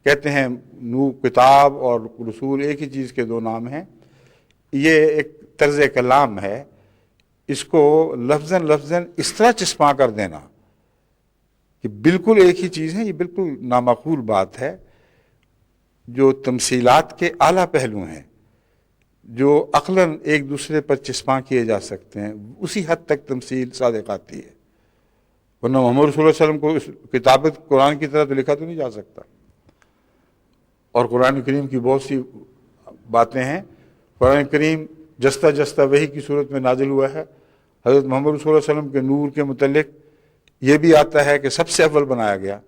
کہتے ہیں نور کتاب اور رسول ایک ہی چیز کے دو نام ہیں، یہ ایک طرز کلام ہے، اس کو لفظاً اس طرح چسپاں کر دینا کہ بالکل ایک ہی چیز ہے، یہ بالکل نامعقول بات ہے۔ جو تمثیلات کے اعلیٰ پہلو ہیں جو عقلاً ایک دوسرے پر چسپاں کیے جا سکتے ہیں، اسی حد تک تمثیل صادق آتی ہے، ورنہ محمد رسول اللہ علیہ وسلم کو اس کتابت قرآن کی طرح تو لکھا تو نہیں جا سکتا۔ اور قرآن کریم کی بہت سی باتیں ہیں، قرآن کریم جستہ جستہ وحی کی صورت میں نازل ہوا ہے۔ حضرت محمد رسول اللہ علیہ وسلم کے نور کے متعلق یہ بھی آتا ہے کہ سب سے اول بنایا گیا،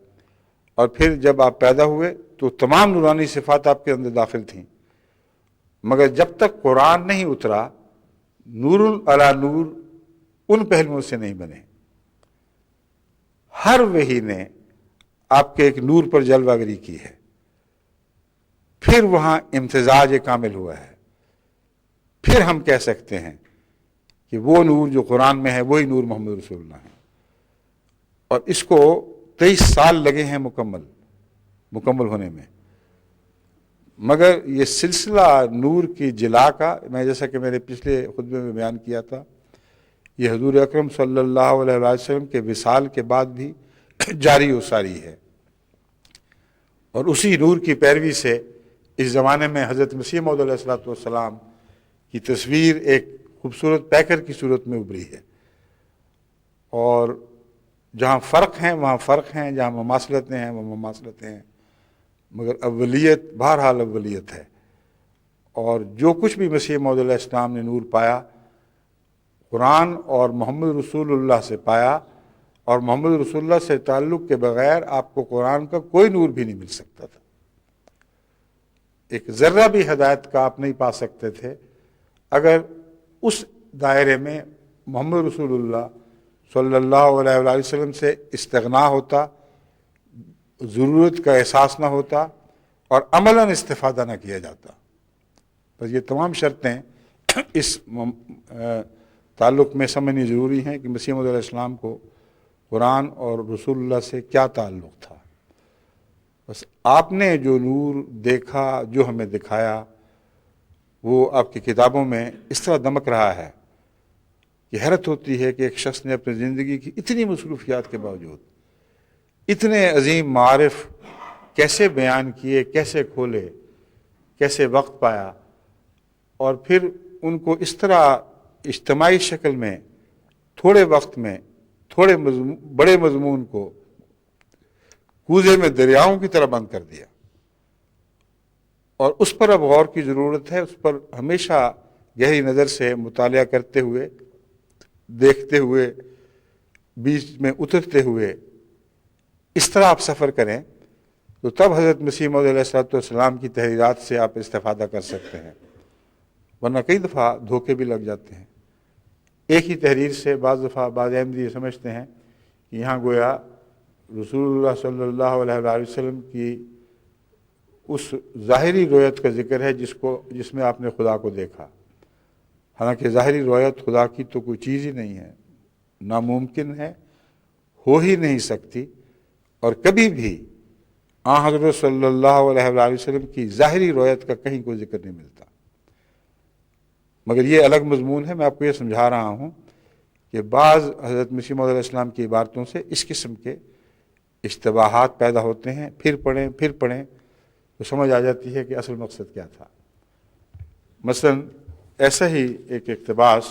اور پھر جب آپ پیدا ہوئے تو تمام نورانی صفات آپ کے اندر داخل تھیں، مگر جب تک قرآن نہیں اترا نور علی نور ان پہلوؤں سے نہیں بنے۔ ہر وحی نے آپ کے ایک نور پر جلوہ گری کی ہے، پھر وہاں امتزاج کامل ہوا ہے، پھر ہم کہہ سکتے ہیں کہ وہ نور جو قرآن میں ہے وہی نور محمد رسول اللہ ہے۔ اور اس کو 23 سال لگے ہیں مکمل ہونے میں، مگر یہ سلسلہ نور کی جلا کا، میں جیسا کہ میں نے پچھلے خطبے میں بیان کیا تھا، یہ حضور اکرم صلی اللہ علیہ وسلم کے وصال کے بعد بھی جاری و ساری ہے، اور اسی نور کی پیروی سے اس زمانے میں حضرت مسیح موعود علیہ الصلوۃ والسلام کی تصویر ایک خوبصورت پیکر کی صورت میں ابھری ہے۔ اور جہاں فرق ہیں وہاں فرق ہیں، جہاں مماثلتیں ہیں وہ مماثلتیں ہیں، مگر اولیت بہرحال اولیت ہے۔ اور جو کچھ بھی مسیح موعود علیہ السلام نے نور پایا قرآن اور محمد رسول اللہ سے پایا، اور محمد رسول اللہ سے تعلق کے بغیر آپ کو قرآن کا کوئی نور بھی نہیں مل سکتا تھا، ایک ذرہ بھی ہدایت کا آپ نہیں پا سکتے تھے اگر اس دائرے میں محمد رسول اللہ صلی اللہ علیہ وآلہ وسلم سے استغنا ہوتا، ضرورت کا احساس نہ ہوتا اور عملاً استفادہ نہ کیا جاتا۔ بس یہ تمام شرطیں اس تعلق میں سمجھنی ضروری ہیں کہ مسیح موعود علیہ السلام کو قرآن اور رسول اللہ سے کیا تعلق تھا۔ بس آپ نے جو نور دیکھا، جو ہمیں دکھایا، وہ آپ کی کتابوں میں اس طرح دمک رہا ہے کہ حیرت ہوتی ہے کہ ایک شخص نے اپنی زندگی کی اتنی مصروفیات کے باوجود اتنے عظیم معارف کیسے بیان کیے، کیسے کھولے، کیسے وقت پایا، اور پھر ان کو اس طرح اجتماعی شکل میں تھوڑے وقت میں تھوڑے بڑے مضمون کو کوزے میں دریاؤں کی طرح بند کر دیا۔ اور اس پر اب غور کی ضرورت ہے، اس پر ہمیشہ گہری نظر سے مطالعہ کرتے ہوئے، دیکھتے ہوئے، بیچ میں اترتے ہوئے اس طرح آپ سفر کریں تو تب حضرت مسیح موعود علیہ السلام کی تحریرات سے آپ استفادہ کر سکتے ہیں، ورنہ کئی دفعہ دھوکے بھی لگ جاتے ہیں۔ ایک ہی تحریر سے بعض دفعہ بعض احمدی یہ سمجھتے ہیں کہ یہاں گویا رسول اللہ صلی اللہ علیہ وآلہ وسلم کی اس ظاہری رویت کا ذکر ہے جس میں آپ نے خدا کو دیکھا، حالانکہ ظاہری رویت خدا کی تو کوئی چیز ہی نہیں ہے، ناممکن ہے، ہو ہی نہیں سکتی، اور کبھی بھی آن حضرت صلی اللہ علیہ وآلہ وسلم کی ظاہری رویت کا کہیں کوئی ذکر نہیں ملتا۔ مگر یہ الگ مضمون ہے، میں آپ کو یہ سمجھا رہا ہوں کہ بعض حضرت مسیح موعود علیہ السلام کی عبارتوں سے اس قسم کے اشتباہات پیدا ہوتے ہیں، پھر پڑھیں تو سمجھ آ جاتی ہے کہ اصل مقصد کیا تھا۔ مثلا ایسا ہی ایک اقتباس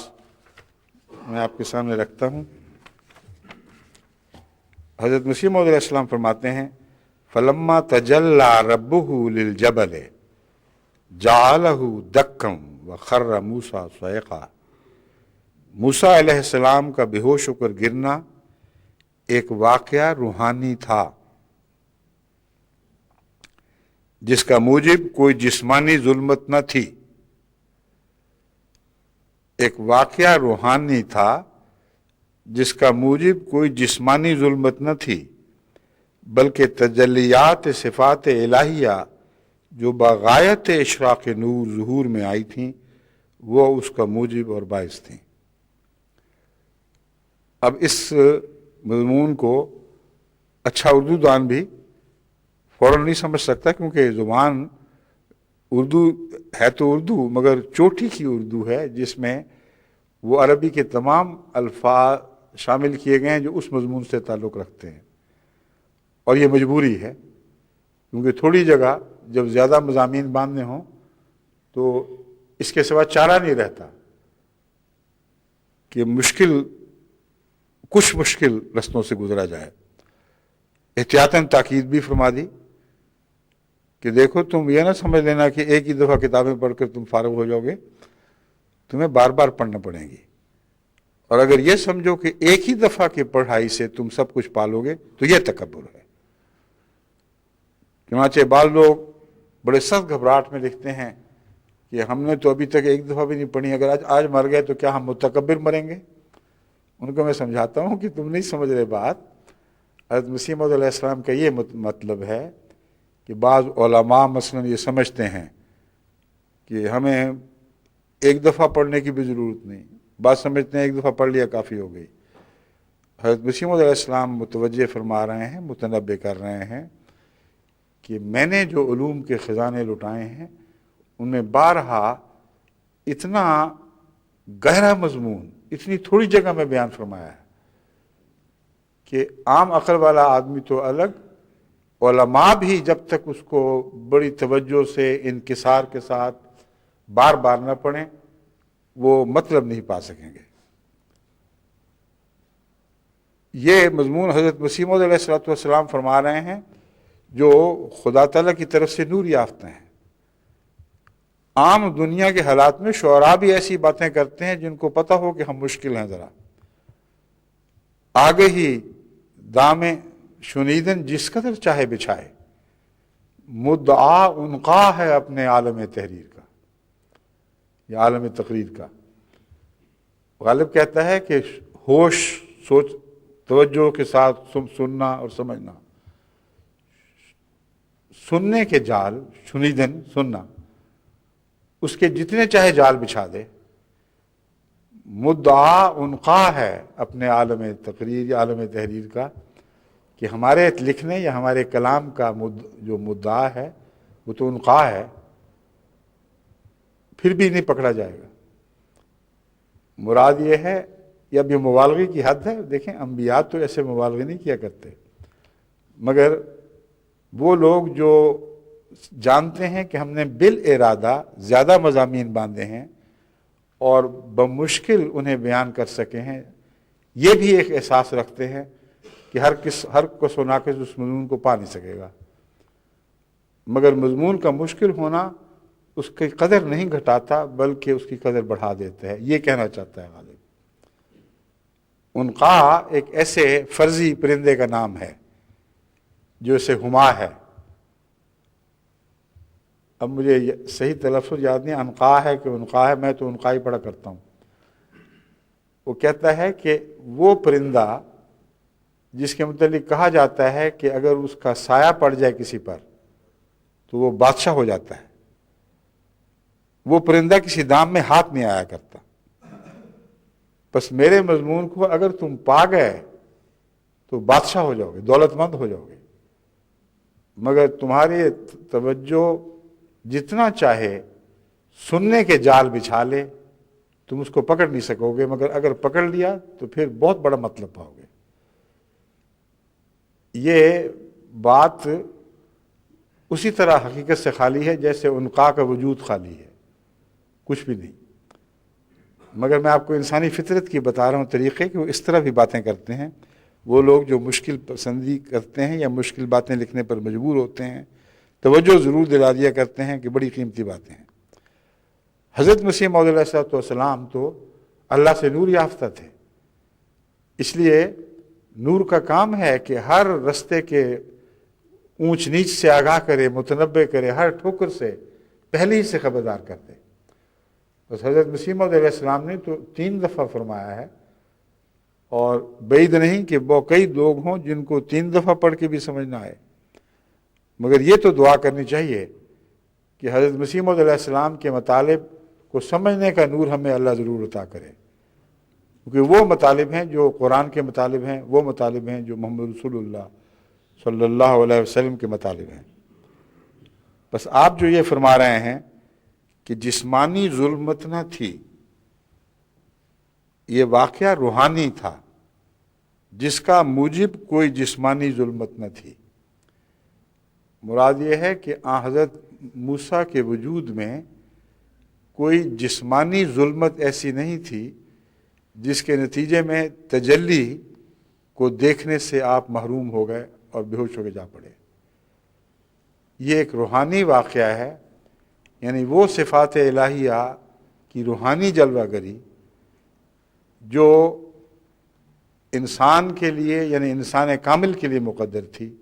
میں آپ کے سامنے رکھتا ہوں۔ حضرت مسیح موعود علیہ السلام فرماتے ہیں فَلَمَّا تَجَلَّى رَبُّهُ لِلْجَبَلِ جَعَلَهُ دَكًّا وَخَرَّ مُوسَىٰ صَعِقًا۔ موسیٰ علیہ السلام کا بے ہوش ہو کر گرنا ایک واقعہ روحانی تھا جس کا موجب کوئی جسمانی ظلمت نہ تھی، ایک واقعہ روحانی تھا جس کا موجب کوئی جسمانی ظلمت نہ تھی، بلکہ تجلیات صفات الہیہ جو بغایت اشراق نور ظہور میں آئی تھیں وہ اس کا موجب اور باعث تھیں۔ اب اس مضمون کو اچھا اردو دان بھی فوراً نہیں سمجھ سکتا، کیونکہ زبان اردو ہے تو اردو مگر چوٹی کی اردو ہے جس میں وہ عربی کے تمام الفاظ شامل کیے گئے ہیں جو اس مضمون سے تعلق رکھتے ہیں، اور یہ مجبوری ہے کیونکہ تھوڑی جگہ جب زیادہ مضامین باندھنے ہوں تو اس کے سوا چارہ نہیں رہتا کہ کچھ مشکل رستوں سے گزرا جائے۔ احتیاطاً تاکید بھی فرما دی کہ دیکھو تم یہ نہ سمجھ لینا کہ ایک ہی دفعہ کتابیں پڑھ کر تم فارغ ہو جاؤ گے، تمہیں بار بار پڑھنا پڑیں گی، اور اگر یہ سمجھو کہ ایک ہی دفعہ کی پڑھائی سے تم سب کچھ پالو گے تو یہ تکبر ہے۔ چنانچہ بعض لوگ بڑے سخت گھبراہٹ میں لکھتے ہیں کہ ہم نے تو ابھی تک ایک دفعہ بھی نہیں پڑھی، اگر آج مر گئے تو کیا ہم متکبر مریں گے؟ ان کو میں سمجھاتا ہوں کہ تم نہیں سمجھ رہے بات۔ حضرت مسیح موعود علیہ السلام کا یہ مطلب ہے کہ بعض علماء مثلا یہ سمجھتے ہیں کہ ہمیں ایک دفعہ پڑھنے کی بھی ضرورت نہیں، بعض سمجھتے ہیں ایک دفعہ پڑھ لیا کافی ہو گئی۔ حضرت مسیح موعود علیہ السلام متوجہ فرما رہے ہیں، متنبہ کر رہے ہیں کہ میں نے جو علوم کے خزانے لٹائے ہیں ان میں بارہا اتنا گہرا مضمون اتنی تھوڑی جگہ میں بیان فرمایا ہے کہ عام عقل والا آدمی تو الگ، علماء بھی جب تک اس کو بڑی توجہ سے انکسار کے ساتھ بار بار نہ پڑھیں وہ مطلب نہیں پا سکیں گے۔ یہ مضمون حضرت مسیح موعود علیہ السلام فرما رہے ہیں جو خدا تعالیٰ کی طرف سے نور یافتہ ہیں۔ عام دنیا کے حالات میں شعراء بھی ایسی باتیں کرتے ہیں جن کو پتہ ہو کہ ہم مشکل ہیں، ذرا آگے ہی دام شنیدن جس قدر چاہے بچھائے، مدعا عنقا ہے اپنے عالم تحریر کا یا عالم تقریر کا۔ غالب کہتا ہے کہ ہوش، سوچ، توجہ کے ساتھ سننا اور سمجھنا، سننے کے جال، شنیدن سننا، اس کے جتنے چاہے جال بچھا دے، مدعا عنقا ہے اپنے عالم تقریر یا عالم تحریر کا، کہ ہمارے لکھنے یا ہمارے کلام کا جو مدعا ہے وہ تو عنقا ہے، پھر بھی نہیں پکڑا جائے گا۔ مراد یہ ہے، یا اب یہ مبالغے کی حد ہے، دیکھیں انبیاء تو ایسے مبالغے نہیں کیا کرتے، مگر وہ لوگ جو جانتے ہیں کہ ہم نے بالارادہ زیادہ مضامین باندھے ہیں اور بمشکل انہیں بیان کر سکے ہیں، یہ بھی ایک احساس رکھتے ہیں کہ ہر کس و ناقص اس مضمون کو پا نہیں سکے گا، مگر مضمون کا مشکل ہونا اس کی قدر نہیں گھٹاتا بلکہ اس کی قدر بڑھا دیتا ہے، یہ کہنا چاہتا ہے غالب۔ عنقا ایک ایسے فرضی پرندے کا نام ہے جو اسے ہما ہے، اب مجھے صحیح تلفظ یاد نہیں، عنقا ہے کہ عنقا ہے، میں تو عنقا ہی پڑھا کرتا ہوں۔ وہ کہتا ہے کہ وہ پرندہ جس کے متعلق کہا جاتا ہے کہ اگر اس کا سایہ پڑ جائے کسی پر تو وہ بادشاہ ہو جاتا ہے، وہ پرندہ کسی دام میں ہاتھ نہیں آیا کرتا۔ بس میرے مضمون کو اگر تم پا گئے تو بادشاہ ہو جاؤ گے، دولت مند ہو جاؤ گے، مگر تمہاری توجہ جتنا چاہے سننے کے جال بچھا لے تم اس کو پکڑ نہیں سکو گے، مگر اگر پکڑ لیا تو پھر بہت بڑا مطلب پاؤ گے۔ یہ بات اسی طرح حقیقت سے خالی ہے جیسے عنقا کا وجود خالی ہے، کچھ بھی نہیں، مگر میں آپ کو انسانی فطرت کی بتا رہا ہوں طریقے کہ وہ اس طرح بھی باتیں کرتے ہیں۔ وہ لوگ جو مشکل پسندی کرتے ہیں یا مشکل باتیں لکھنے پر مجبور ہوتے ہیں، توجہ ضرور دلا دیا کرتے ہیں کہ بڑی قیمتی باتیں ہیں۔ حضرت مسیح موعود علیہ السلام تو اللہ سے نور یافتہ تھے، اس لیے نور کا کام ہے کہ ہر رستے کے اونچ نیچ سے آگاہ کرے، متنبع کرے، ہر ٹھوکر سے پہلے ہی سے خبردار کر دے۔ بس حضرت مسیح موعود علیہ السلام نے تو 3 دفعہ فرمایا ہے، اور بعید نہیں کہ وہ کئی لوگ ہوں جن کو 3 دفعہ پڑھ کے بھی سمجھ نہ آئے، مگر یہ تو دعا کرنی چاہیے کہ حضرت مسیح موعود علیہ السلام کے مطالب کو سمجھنے کا نور ہمیں اللہ ضرور عطا کرے، کیونکہ وہ مطالب ہیں جو قرآن کے مطالب ہیں، وہ مطالب ہیں جو محمد رسول اللہ صلی اللہ علیہ وسلم کے مطالب ہیں۔ بس آپ جو یہ فرما رہے ہیں کہ جسمانی ظلمت نہ تھی، یہ واقعہ روحانی تھا جس کا موجب کوئی جسمانی ظلمت نہ تھی۔ مراد یہ ہے کہ حضرت موسیٰ کے وجود میں کوئی جسمانی ظلمت ایسی نہیں تھی جس کے نتیجے میں تجلی کو دیکھنے سے آپ محروم ہو گئے اور بے ہوش ہو کے جا پڑے۔ یہ ایک روحانی واقعہ ہے، یعنی وہ صفات الہیہ کی روحانی جلوہ گری جو انسان کے لیے، یعنی انسان کامل کے لیے مقدر تھی،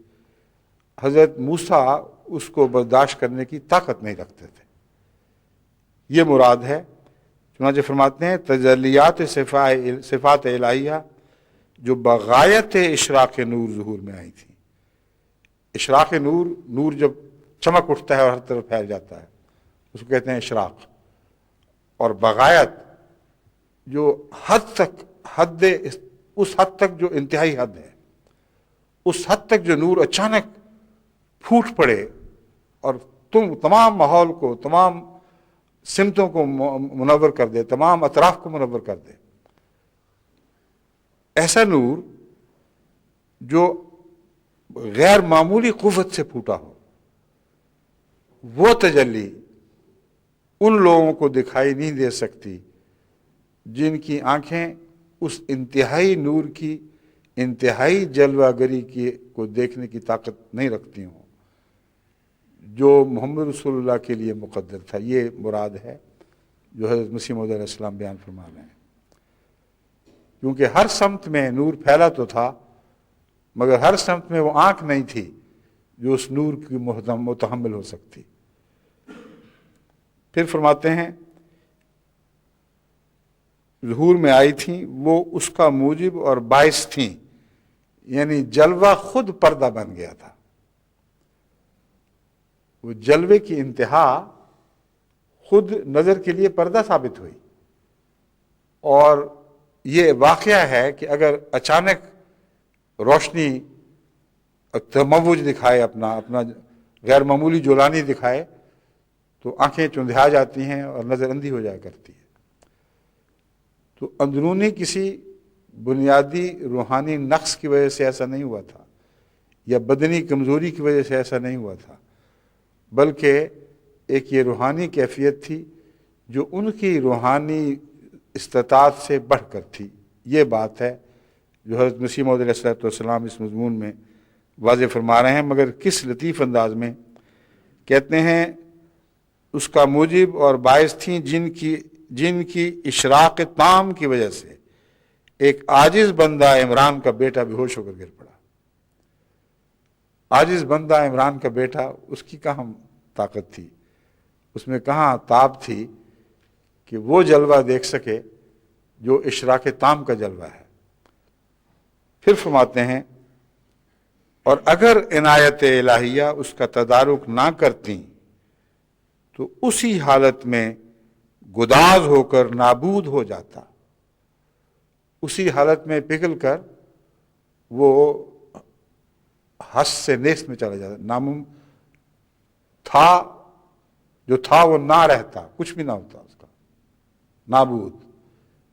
حضرت موسیٰ اس کو برداشت کرنے کی طاقت نہیں رکھتے تھے، یہ مراد ہے۔ چنانچہ فرماتے ہیں تجلیات صفات الہیہ جو بغایت اشراق نور ظہور میں آئی تھی۔ اشراق نور، نور جب چمک اٹھتا ہے اور ہر طرف پھیل جاتا ہے اس کو کہتے ہیں اشراق، اور بغایت جو حد تک، اس حد تک جو انتہائی حد ہے، اس حد تک جو نور اچانک پھوٹ پڑے اور تمام ماحول کو، تمام سمتوں کو منور کر دے، تمام اطراف کو منور کر دے، ایسا نور جو غیر معمولی قوت سے پھوٹا ہو، وہ تجلی ان لوگوں کو دکھائی نہیں دے سکتی جن کی آنکھیں اس انتہائی نور کی انتہائی جلوہ گری کو دیکھنے کی طاقت نہیں رکھتی ہوں جو محمد رسول اللہ کے لیے مقدر تھا۔ یہ مراد ہے جو حضرت مسیح موعود علیہ السلام بیان فرما رہے ہیں، کیونکہ ہر سمت میں نور پھیلا تو تھا مگر ہر سمت میں وہ آنکھ نہیں تھی جو اس نور کی متحمل ہو سکتی۔ پھر فرماتے ہیں ظہور میں آئی تھیں وہ اس کا موجب اور باعث تھیں، یعنی جلوہ خود پردہ بن گیا تھا۔ وہ جلوے کی انتہا خود نظر کے لیے پردہ ثابت ہوئی۔ اور یہ واقعہ ہے کہ اگر اچانک روشنی تموج دکھائے، اپنا غیر معمولی جولانی دکھائے، تو آنکھیں چندھیا جاتی ہیں اور نظر اندھی ہو جایا کرتی ہے۔ تو اندرونی کسی بنیادی روحانی نقص کی وجہ سے ایسا نہیں ہوا تھا، یا بدنی کمزوری کی وجہ سے ایسا نہیں ہوا تھا، بلکہ ایک یہ روحانی کیفیت تھی جو ان کی روحانی استطاعت سے بڑھ کر تھی۔ یہ بات ہے جو حضرت مسیح موعود علیہ السلام اس مضمون میں واضح فرما رہے ہیں، مگر کس لطیف انداز میں کہتے ہیں اس کا موجب اور باعث تھیں جن کی اشراق تام کی وجہ سے ایک عاجز بندہ عمران کا بیٹا بے ہوش ہو کر گر پڑا۔ عاجز بندہ عمران کا بیٹا، اس کی کہاں طاقت تھی، اس میں کہاں تاب تھی کہ وہ جلوہ دیکھ سکے جو اشراق تام کا جلوہ ہے۔ پھر فرماتے ہیں اور اگر عنایت الہیہ اس کا تدارک نہ کرتی تو اسی حالت میں گداز ہو کر نابود ہو جاتا، اسی حالت میں پگھل کر وہ ہست سے نیست میں چلا جاتا، تھا جو تھا وہ نہ رہتا، کچھ بھی نہ ہوتا اس کا،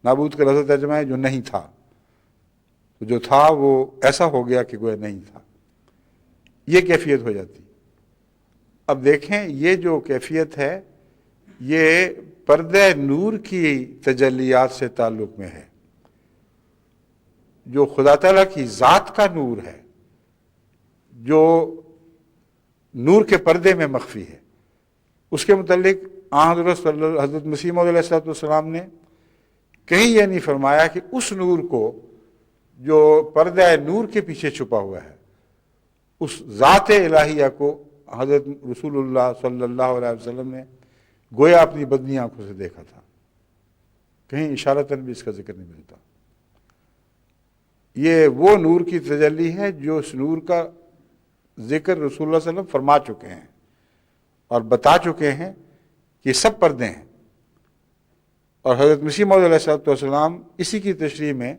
نابود کا لفظ ترجمہ ہے جو نہیں تھا، تو جو تھا وہ ایسا ہو گیا کہ گویا نہیں تھا، یہ کیفیت ہو جاتی۔ اب دیکھیں یہ جو کیفیت ہے یہ پردہ نور کی تجلیات سے تعلق میں ہے، جو خدا تعالیٰ کی ذات کا نور ہے، جو نور کے پردے میں مخفی ہے۔ اس کے متعلق حضرت مسیح موعود علیہ السلام نے کہیں یہ نہیں فرمایا کہ اس نور کو جو پردہ نور کے پیچھے چھپا ہوا ہے، اس ذات الہیہ کو حضرت رسول اللہ صلی اللہ علیہ وسلم نے گویا اپنی بدنی آنکھوں سے دیکھا تھا، کہیں اشارتاً بھی اس کا ذکر نہیں ملتا۔ یہ وہ نور کی تجلی ہے جو اس نور کا ذکر رسول اللہ صلی اللہ علیہ وسلم فرما چکے ہیں اور بتا چکے ہیں کہ سب پردے ہیں۔ اور حضرت مسیح موعود علیہ السلام اسی کی تشریح میں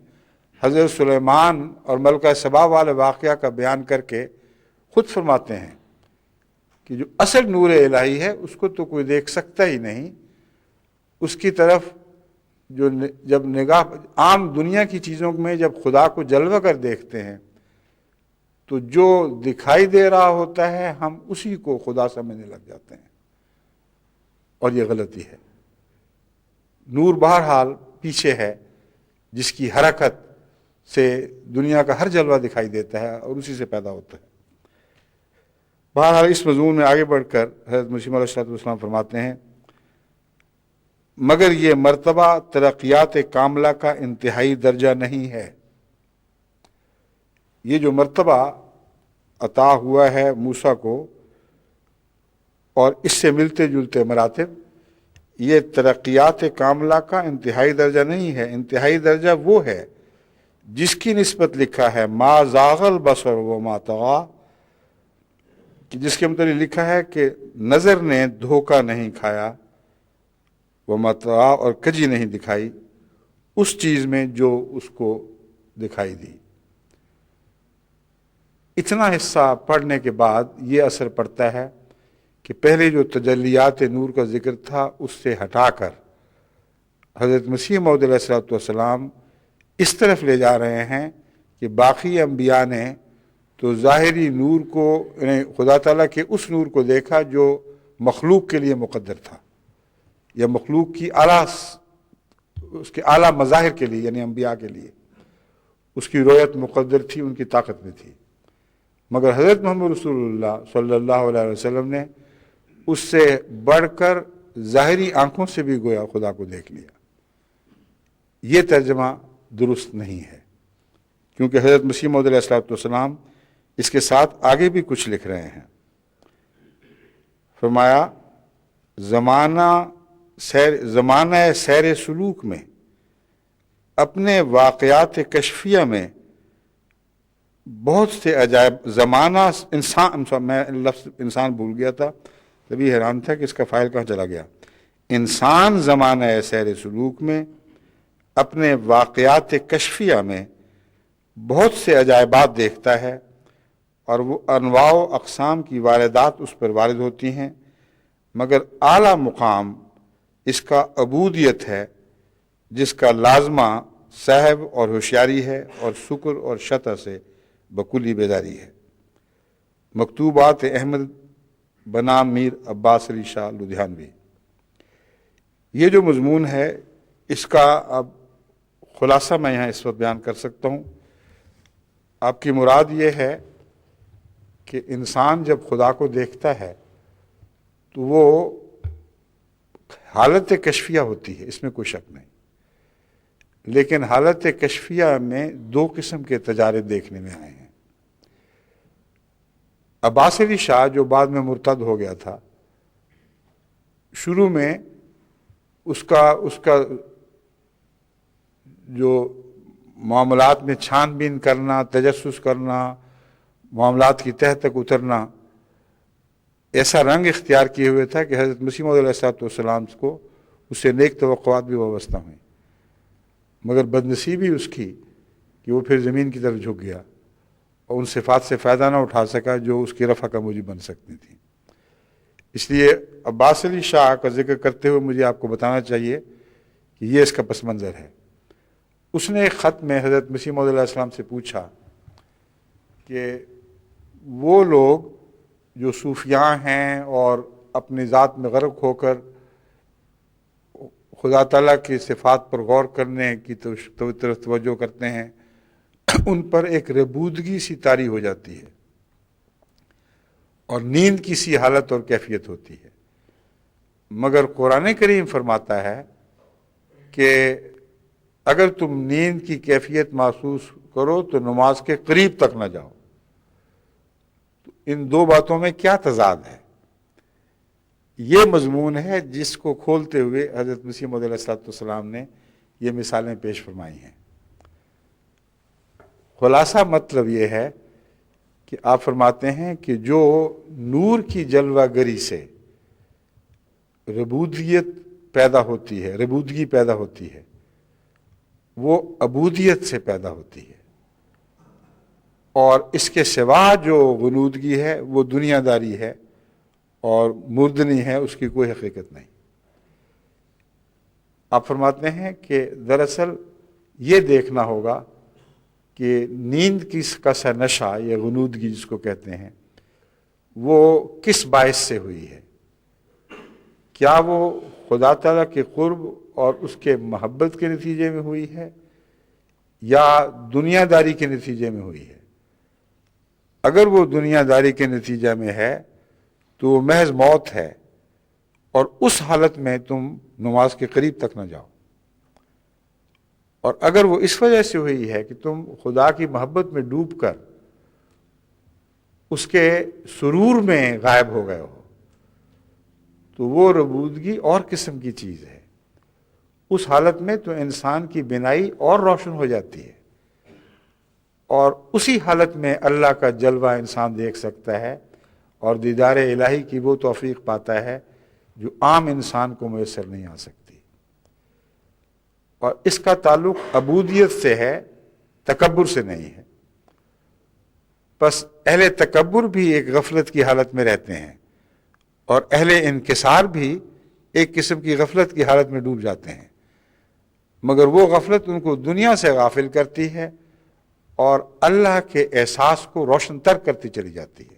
حضرت سلیمان اور ملکہ سبا والے واقعہ کا بیان کر کے خود فرماتے ہیں کہ جو اصل نور الہی ہے اس کو تو کوئی دیکھ سکتا ہی نہیں، اس کی طرف جو جب نگاہ عام دنیا کی چیزوں میں جب خدا کو جلوہ کر دیکھتے ہیں تو جو دکھائی دے رہا ہوتا ہے ہم اسی کو خدا سمجھنے لگ جاتے ہیں، اور یہ غلطی ہے۔ نور بہرحال پیچھے ہے جس کی حرکت سے دنیا کا ہر جلوہ دکھائی دیتا ہے اور اسی سے پیدا ہوتا ہے۔ بہرحال اس مضمون میں آگے بڑھ کر حضرت مسیح علیہ السلام فرماتے ہیں مگر یہ مرتبہ ترقیات کاملہ کا انتہائی درجہ نہیں ہے۔ یہ جو مرتبہ عطا ہوا ہے موسیٰ کو اور اس سے ملتے جلتے مراتب، یہ ترقیات کاملہ کا انتہائی درجہ نہیں ہے۔ انتہائی درجہ وہ ہے جس کی نسبت لکھا ہے ما زاغ البصر وما طغی، جس کے متعلق لکھا ہے کہ نظر نے دھوکہ نہیں کھایا، وما طغی اور کجی نہیں دکھائی اس چیز میں جو اس کو دکھائی دی۔ اتنا حصہ پڑھنے کے بعد یہ اثر پڑتا ہے کہ پہلے جو تجلیات نور کا ذکر تھا اس سے ہٹا کر حضرت مسیح موعود علیہ السلام اس طرف لے جا رہے ہیں کہ باقی انبیاء نے تو ظاہری نور کو، یعنی خدا تعالیٰ کے اس نور کو دیکھا جو مخلوق کے لیے مقدر تھا، یا مخلوق کی اس کے اعلیٰ مظاہر کے لیے، یعنی انبیاء کے لیے اس کی رؤیت مقدر تھی، ان کی طاقت میں تھی۔ مگر حضرت محمد رسول اللہ صلی اللہ علیہ وسلم نے اس سے بڑھ کر ظاہری آنکھوں سے بھی گویا خدا کو دیکھ لیا۔ یہ ترجمہ درست نہیں ہے، کیونکہ حضرت مسیح موعود علیہ السلام اس کے ساتھ آگے بھی کچھ لکھ رہے ہیں۔ فرمایا زمانہ سیر سلوک میں اپنے واقعات کشفیہ میں بہت سے عجائب میں لفظ انسان بھول گیا تھا، تبھی حیران تھا کہ اس کا فاعل کہاں چلا گیا۔ انسان زمانہ سیر سلوک میں اپنے واقعات کشفیہ میں بہت سے عجائبات دیکھتا ہے، اور وہ انواع و اقسام کی واردات اس پر وارد ہوتی ہیں، مگر اعلیٰ مقام اس کا عبودیت ہے، جس کا لازمہ صاحب اور ہوشیاری ہے، اور شکر اور شطح سے بکلی بیداری ہے۔ مکتوبات احمد بنام میر عباس علی شاہ لدھیانوی۔ یہ جو مضمون ہے اس کا اب خلاصہ میں یہاں اس وقت بیان کر سکتا ہوں۔ آپ کی مراد یہ ہے کہ انسان جب خدا کو دیکھتا ہے تو وہ حالت کشفیہ ہوتی ہے، اس میں کوئی شک نہیں، لیکن حالت کشفیہ میں دو قسم کے تجارب دیکھنے میں آئے ہیں۔ عباس علی شاہ جو بعد میں مرتد ہو گیا تھا، شروع میں اس کا جو معاملات میں چھان بین کرنا، تجسس کرنا، معاملات کی تہ تک اترنا، ایسا رنگ اختیار کیے ہوئے تھا کہ حضرت مسیح موعود علیہ السلام کو اس سے نیک توقعات بھی وابستہ ہوئیں، مگر بدنصیبی اس کی کہ وہ پھر زمین کی طرف جھک گیا اور ان صفات سے فائدہ نہ اٹھا سکا جو اس کی رفع کا موجب بن سکتی تھیں۔ اس لیے عباس علی شاہ کا ذکر کرتے ہوئے مجھے آپ کو بتانا چاہیے کہ یہ اس کا پس منظر ہے۔ اس نے ایک خط میں حضرت مسیح موعود علیہ السلام سے پوچھا کہ وہ لوگ جو صوفیاں ہیں اور اپنی ذات میں غرق ہو کر خدا تعالیٰ کی صفات پر غور کرنے کی طرف توجہ کرتے ہیں، ان پر ایک ربودگی سی طاری ہو جاتی ہے اور نیند کی سی حالت اور کیفیت ہوتی ہے، مگر قرآن کریم فرماتا ہے کہ اگر تم نیند کی کیفیت محسوس کرو تو نماز کے قریب تک نہ جاؤ۔ تو ان دو باتوں میں کیا تضاد ہے؟ یہ مضمون ہے جس کو کھولتے ہوئے حضرت مسیح موعود علیہ السلام نے یہ مثالیں پیش فرمائی ہیں۔ خلاصہ مطلب یہ ہے کہ آپ فرماتے ہیں کہ جو نور کی جلوہ گری سے ربودیت پیدا ہوتی ہے، ربودگی پیدا ہوتی ہے، وہ عبودیت سے پیدا ہوتی ہے، اور اس کے سوا جو غنودگی ہے وہ دنیا داری ہے اور مردنی ہے، اس کی کوئی حقیقت نہیں۔ آپ فرماتے ہیں کہ دراصل یہ دیکھنا ہوگا کہ نیند کا سا نشہ یا غنودگی جس کو کہتے ہیں وہ کس باعث سے ہوئی ہے؟ کیا وہ خدا تعالیٰ کے قرب اور اس کے محبت کے نتیجے میں ہوئی ہے یا دنیا داری کے نتیجے میں ہوئی ہے؟ اگر وہ دنیا داری کے نتیجے میں ہے تو وہ محض موت ہے، اور اس حالت میں تم نماز کے قریب تک نہ جاؤ۔ اور اگر وہ اس وجہ سے ہوئی ہے کہ تم خدا کی محبت میں ڈوب کر اس کے سرور میں غائب ہو گئے ہو، تو وہ ربودگی اور قسم کی چیز ہے۔ اس حالت میں تو انسان کی بینائی اور روشن ہو جاتی ہے، اور اسی حالت میں اللہ کا جلوہ انسان دیکھ سکتا ہے اور دیدار الہی کی وہ توفیق پاتا ہے جو عام انسان کو میسر نہیں آ سکتی۔ اور اس کا تعلق عبودیت سے ہے، تکبر سے نہیں ہے۔ بس اہل تکبر بھی ایک غفلت کی حالت میں رہتے ہیں، اور اہل انکسار بھی ایک قسم کی غفلت کی حالت میں ڈوب جاتے ہیں، مگر وہ غفلت ان کو دنیا سے غافل کرتی ہے اور اللہ کے احساس کو روشن تر کرتی چلی جاتی ہے۔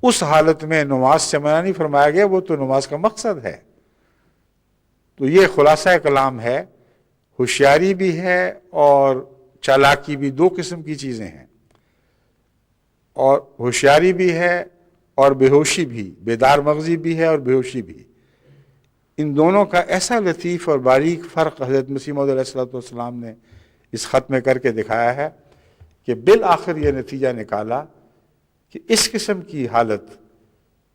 اس حالت میں نماز سے منع نہیں فرمایا گیا، وہ تو نماز کا مقصد ہے۔ تو یہ خلاصہ کلام ہے۔ ہوشیاری بھی ہے اور چالاکی بھی، دو قسم کی چیزیں ہیں، اور ہوشیاری بھی ہے اور بے ہوشی بھی، بیدار مغزی بھی ہے اور بے ہوشی بھی۔ ان دونوں کا ایسا لطیف اور باریک فرق حضرت مسیح موعود علیہ السلام نے اس خط میں کر کے دکھایا ہے کہ بالآخر یہ نتیجہ نکالا کہ اس قسم کی حالت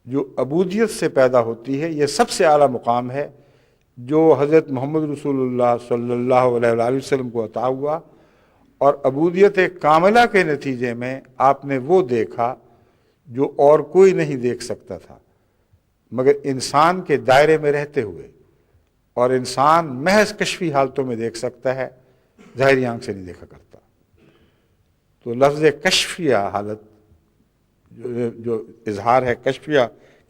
جو عبودیت سے پیدا ہوتی ہے یہ سب سے اعلیٰ مقام ہے جو حضرت محمد رسول اللہ صلی اللہ علیہ وآلہ وسلم کو عطا ہوا، اور عبودیت کاملہ کے نتیجے میں آپ نے وہ دیکھا جو اور کوئی نہیں دیکھ سکتا تھا مگر انسان کے دائرے میں رہتے ہوئے، اور انسان محض کشفی حالتوں میں دیکھ سکتا ہے، ظاہری آنکھ سے نہیں دیکھا کرتا۔ تو لفظ کشفیہ حالت جو اظہار ہے کشفیہ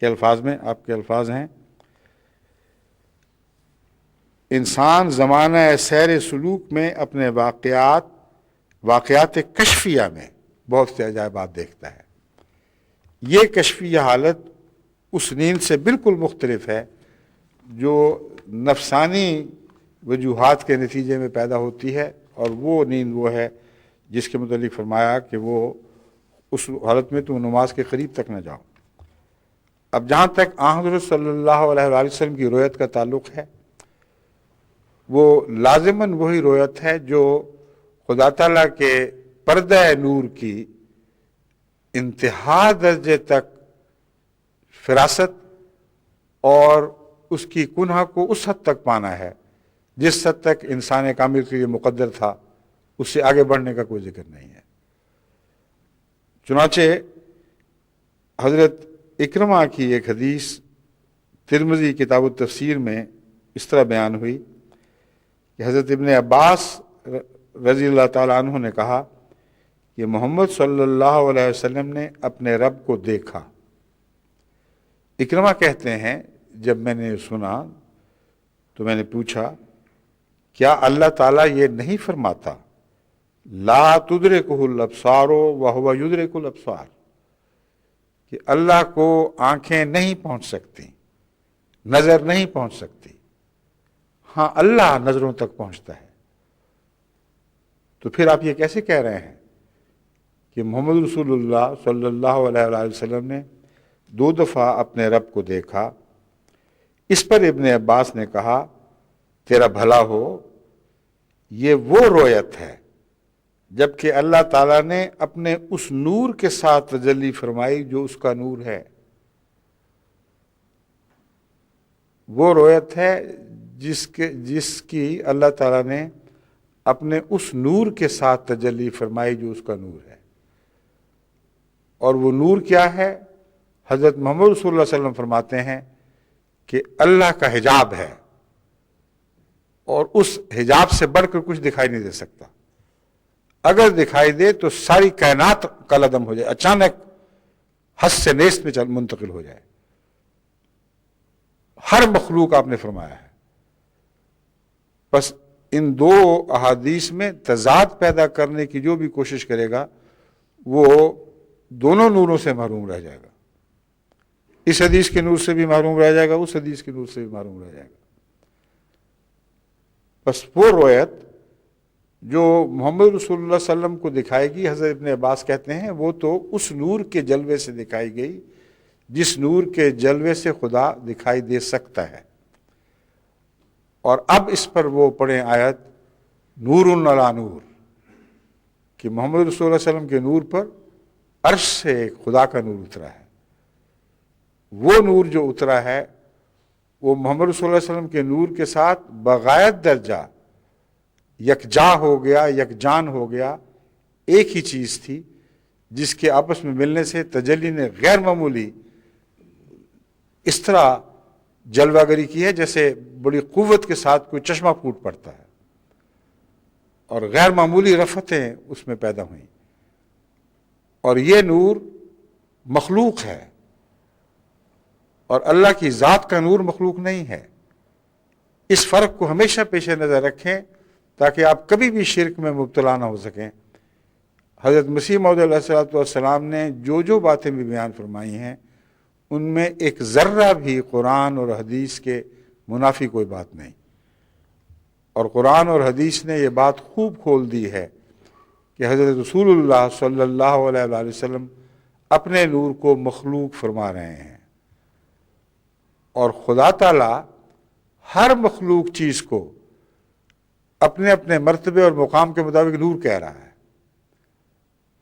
کے الفاظ میں، آپ کے الفاظ ہیں، انسان زمانہ سیر سلوک میں اپنے واقعات کشفیہ میں بہت سے عجائبات دیکھتا ہے۔ یہ کشفیہ حالت اس نیند سے بالکل مختلف ہے جو نفسانی وجوہات کے نتیجے میں پیدا ہوتی ہے، اور وہ نیند وہ ہے جس کے متعلق فرمایا کہ وہ اس حالت میں تم نماز کے قریب تک نہ جاؤ۔ اب جہاں تک آن حضرت صلی اللہ علیہ وآلہ وسلم کی رویت کا تعلق ہے، وہ لازماً وہی رویت ہے جو خدا تعالیٰ کے پردہ نور کی انتہا درجے تک فراست اور اس کی کنہ کو اس حد تک پانا ہے جس حد تک انسان کامل کے لیے مقدر تھا، اس سے آگے بڑھنے کا کوئی ذکر نہیں ہے۔ چنانچہ حضرت اکرمہ کی ایک حدیث ترمذی کتاب التفسیر میں اس طرح بیان ہوئی کہ حضرت ابن عباس رضی اللہ تعالیٰ عنہ نے کہا کہ محمد صلی اللہ علیہ وسلم نے اپنے رب کو دیکھا۔ اکرمہ کہتے ہیں جب میں نے سنا تو میں نے پوچھا کیا اللہ تعالیٰ یہ نہیں فرماتا لا تدرکہ الابصار وہو یدرک الابصار، کہ اللہ کو آنکھیں نہیں پہنچ سکتی، نظر نہیں پہنچ سکتی، ہاں اللہ نظروں تک پہنچتا ہے۔ تو پھر آپ یہ کیسے کہہ رہے ہیں کہ محمد رسول اللہ صلی اللہ علیہ وآلہ وسلم نے 2 دفعہ اپنے رب کو دیکھا؟ اس پر ابن عباس نے کہا تیرا بھلا ہو، یہ وہ رویت ہے جبکہ اللہ تعالیٰ نے اپنے اس نور کے ساتھ تجلی فرمائی جو اس کا نور ہے۔ وہ رویت ہے جس کی اللہ تعالیٰ نے اپنے اس نور کے ساتھ تجلی فرمائی جو اس کا نور ہے، اور وہ نور کیا ہے؟ حضرت محمد رسول اللہ صلی اللہ علیہ وسلم فرماتے ہیں کہ اللہ کا حجاب ہے، اور اس حجاب سے بڑھ کر کچھ دکھائی نہیں دے سکتا۔ اگر دکھائی دے تو ساری کائنات کالعدم ہو جائے، اچانک حس سے نیست میں منتقل ہو جائے۔ ہر مخلوق آپ نے فرمایا ہے۔ بس ان 2 احادیث میں تضاد پیدا کرنے کی جو بھی کوشش کرے گا وہ دونوں نوروں سے محروم رہ جائے گا، اس حدیث کے نور سے بھی محروم رہ جائے گا، اس حدیث کے نور سے بھی محروم رہ جائے گا۔ بس وہ رویت جو محمد رسول اللہ صلی اللہ علیہ وسلم کو دکھائے گی، حضرت ابن عباس کہتے ہیں وہ تو اس نور کے جلوے سے دکھائی گئی جس نور کے جلوے سے خدا دکھائی دے سکتا ہے۔ اور اب اس پر وہ پڑھیں آیت نور علی نور، کہ محمد رسول اللہ علیہ وسلم کے نور پر عرش سے خدا کا نور اترا ہے۔ وہ نور جو اترا ہے وہ محمد رسول اللہ علیہ وسلم کے نور کے ساتھ بغایت درجہ یکجا ہو گیا، یکجان ہو گیا، ایک ہی چیز تھی جس کے آپس میں ملنے سے تجلی نے غیر معمولی اس طرح جلوہ گری کی ہے جیسے بڑی قوت کے ساتھ کوئی چشمہ پھوٹ پڑتا ہے، اور غیر معمولی رفتیں اس میں پیدا ہوئیں۔ اور یہ نور مخلوق ہے، اور اللہ کی ذات کا نور مخلوق نہیں ہے۔ اس فرق کو ہمیشہ پیش نظر رکھیں تاکہ آپ کبھی بھی شرک میں مبتلا نہ ہو سکیں۔ حضرت مسیح موعود علیہ السلام نے جو باتیں بھی بیان فرمائی ہیں ان میں ایک ذرہ بھی قرآن اور حدیث کے منافی کوئی بات نہیں، اور قرآن اور حدیث نے یہ بات خوب کھول دی ہے کہ حضرت رسول اللہ صلی اللہ علیہ وآلہ وسلم اپنے نور کو مخلوق فرما رہے ہیں، اور خدا تعالی ہر مخلوق چیز کو اپنے اپنے مرتبے اور مقام کے مطابق نور کہہ رہا ہے.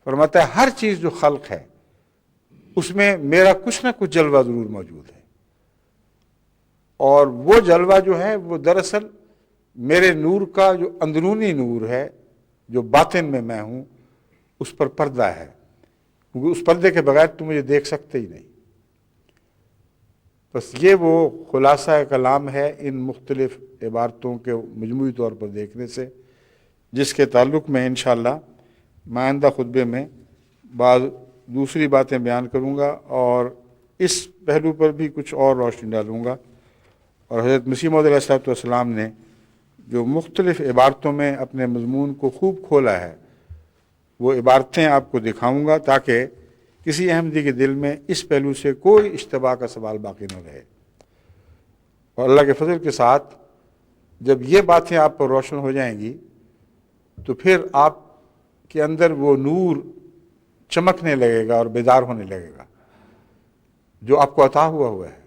فرماتا ہے ہر چیز جو خلق ہے اس میں میرا کچھ نہ کچھ جلوہ ضرور موجود ہے، اور وہ جلوہ جو ہے وہ دراصل میرے نور کا جو اندرونی نور ہے، جو باطن میں ہوں، اس پر پردہ ہے، کیونکہ اس پردے کے بغیر تم مجھے دیکھ سکتے ہی نہیں. بس یہ وہ خلاصہ کلام ہے ان مختلف عبارتوں کے مجموعی طور پر دیکھنے سے، جس کے تعلق میں انشاءاللہ میں آئندہ خطبے میں بعض دوسری باتیں بیان کروں گا، اور اس پہلو پر بھی کچھ اور روشنی ڈالوں گا. اور حضرت مسیح موعود علیہ الصلوۃ والسلام نے جو مختلف عبارتوں میں اپنے مضمون کو خوب کھولا ہے، وہ عبارتیں آپ کو دکھاؤں گا تاکہ کسی احمدی کے دل میں اس پہلو سے کوئی اشتباہ کا سوال باقی نہ رہے. اور اللہ کے فضل کے ساتھ جب یہ باتیں آپ پر روشن ہو جائیں گی تو پھر آپ کے اندر وہ نور چمکنے لگے گا اور بیدار ہونے لگے گا جو آپ کو عطا ہوا ہے.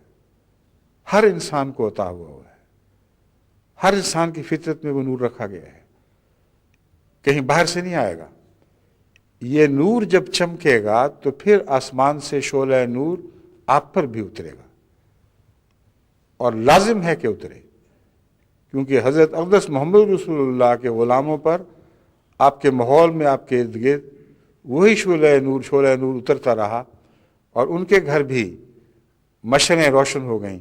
ہر انسان کو عطا ہوا ہے، ہر انسان کی فطرت میں وہ نور رکھا گیا ہے، کہیں باہر سے نہیں آئے گا. یہ نور جب چمکے گا تو پھر آسمان سے شعلہ نور آپ پر بھی اترے گا، اور لازم ہے کہ اترے، کیونکہ حضرت اقدس محمد رسول اللہ کے غلاموں پر آپ کے ماحول میں، آپ کے ارد گرد وہی شعلہ نور اترتا رہا، اور ان کے گھر بھی مشعلیں روشن ہو گئیں،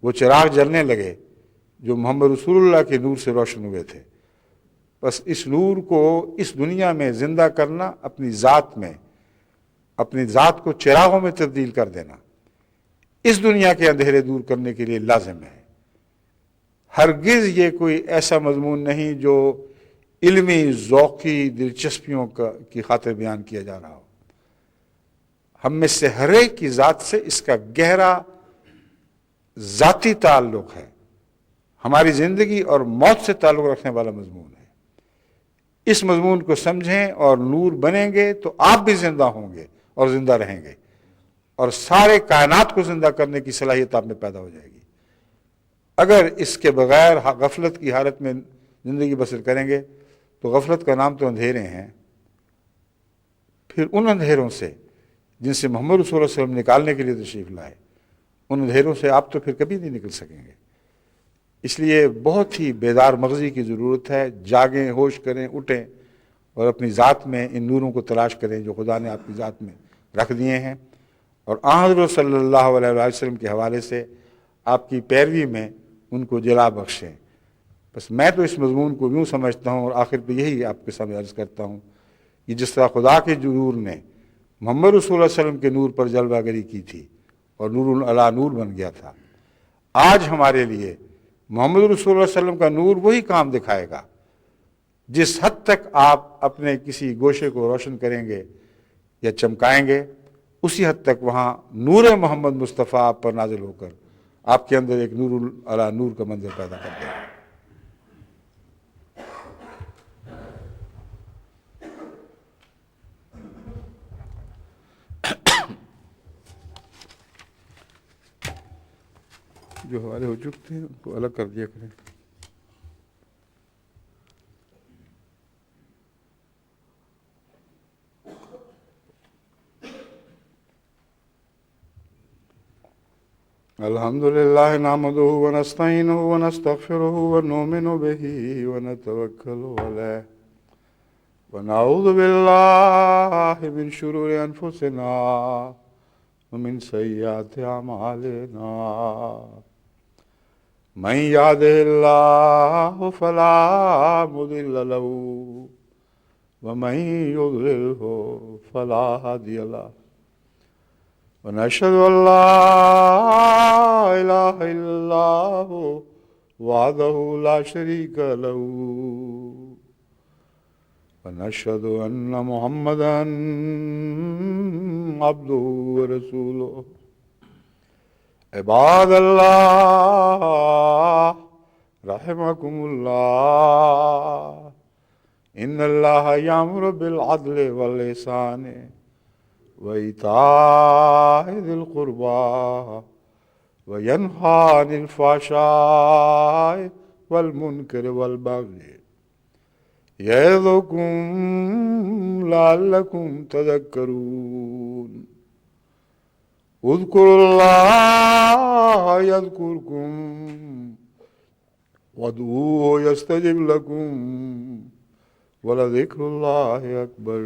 وہ چراغ جلنے لگے جو محمد رسول اللہ کے نور سے روشن ہوئے تھے. بس اس نور کو اس دنیا میں زندہ کرنا، اپنی ذات کو چراغوں میں تبدیل کر دینا، اس دنیا کے اندھیرے دور کرنے کے لیے لازم ہے. ہرگز یہ کوئی ایسا مضمون نہیں جو علمی ذوقی دلچسپیوں کی خاطر بیان کیا جا رہا ہو. ہم میں سے ہر ایک کی ذات سے اس کا گہرا ذاتی تعلق ہے، ہماری زندگی اور موت سے تعلق رکھنے والا مضمون ہے. اس مضمون کو سمجھیں اور نور بنیں گے تو آپ بھی زندہ ہوں گے اور زندہ رہیں گے، اور سارے کائنات کو زندہ کرنے کی صلاحیت آپ میں پیدا ہو جائے گی. اگر اس کے بغیر غفلت کی حالت میں زندگی بسر کریں گے تو غفلت کا نام تو اندھیرے ہیں. پھر ان اندھیروں سے جن سے محمد رسول اللہ صلی اللہ علیہ وسلم نکالنے کے لیے تشریف لائے، ان اندھیروں سے آپ تو پھر کبھی نہیں نکل سکیں گے. اس لیے بہت ہی بیدار مغزی کی ضرورت ہے. جاگیں، ہوش کریں، اٹھیں، اور اپنی ذات میں ان نوروں کو تلاش کریں جو خدا نے آپ کی ذات میں رکھ دیے ہیں، اور حضرت صلی اللہ علیہ وسلم کے حوالے سے آپ کی پیروی میں ان کو جلا بخشیں. بس میں تو اس مضمون کو یوں سمجھتا ہوں، اور آخر پہ یہی آپ کے سامنے عرض کرتا ہوں کہ جس طرح خدا کے نور نے محمد رسول اللہ علیہ وسلم کے نور پر جلوہ گری کی تھی اور نور علی نور بن گیا تھا، آج ہمارے لیے محمد رسول اللہ علیہ وسلم کا نور وہی کام دکھائے گا. جس حد تک آپ اپنے کسی گوشے کو روشن کریں گے یا چمکائیں گے، اسی حد تک وہاں نور محمد مصطفیٰ آپ پر نازل ہو کر آپ کے اندر ایک نور علی نور کا منظر پیدا کر دے گا. جو حوالے ہو چکتے ہیں ان کو الگ کر دیا کریں. الحمد للہ نحمدہ ونستعینہ ونستغفرہ ونؤمن بہ ونتوکل علیہ ونعوذ باللہ من شرور انفسنا ومن سیئات اعمالنا. من یہدہ اللہ فلا مضل له ومن یضللہ فلا ہادی له. ونشهد أن لا إله إلا الله وحده لا شريك له ونشهد أن محمدا عبده ورسوله. عباد الله رحمكم الله، إن الله يأمر بالعدل والإحسان وإيتاء ذي القربى وينهى عن الفحشاء والمنكر والبغي يعظكم لعلكم تذكرون اذكروا الله يذكركم وادعوه يستجب لكم ولذكر الله أكبر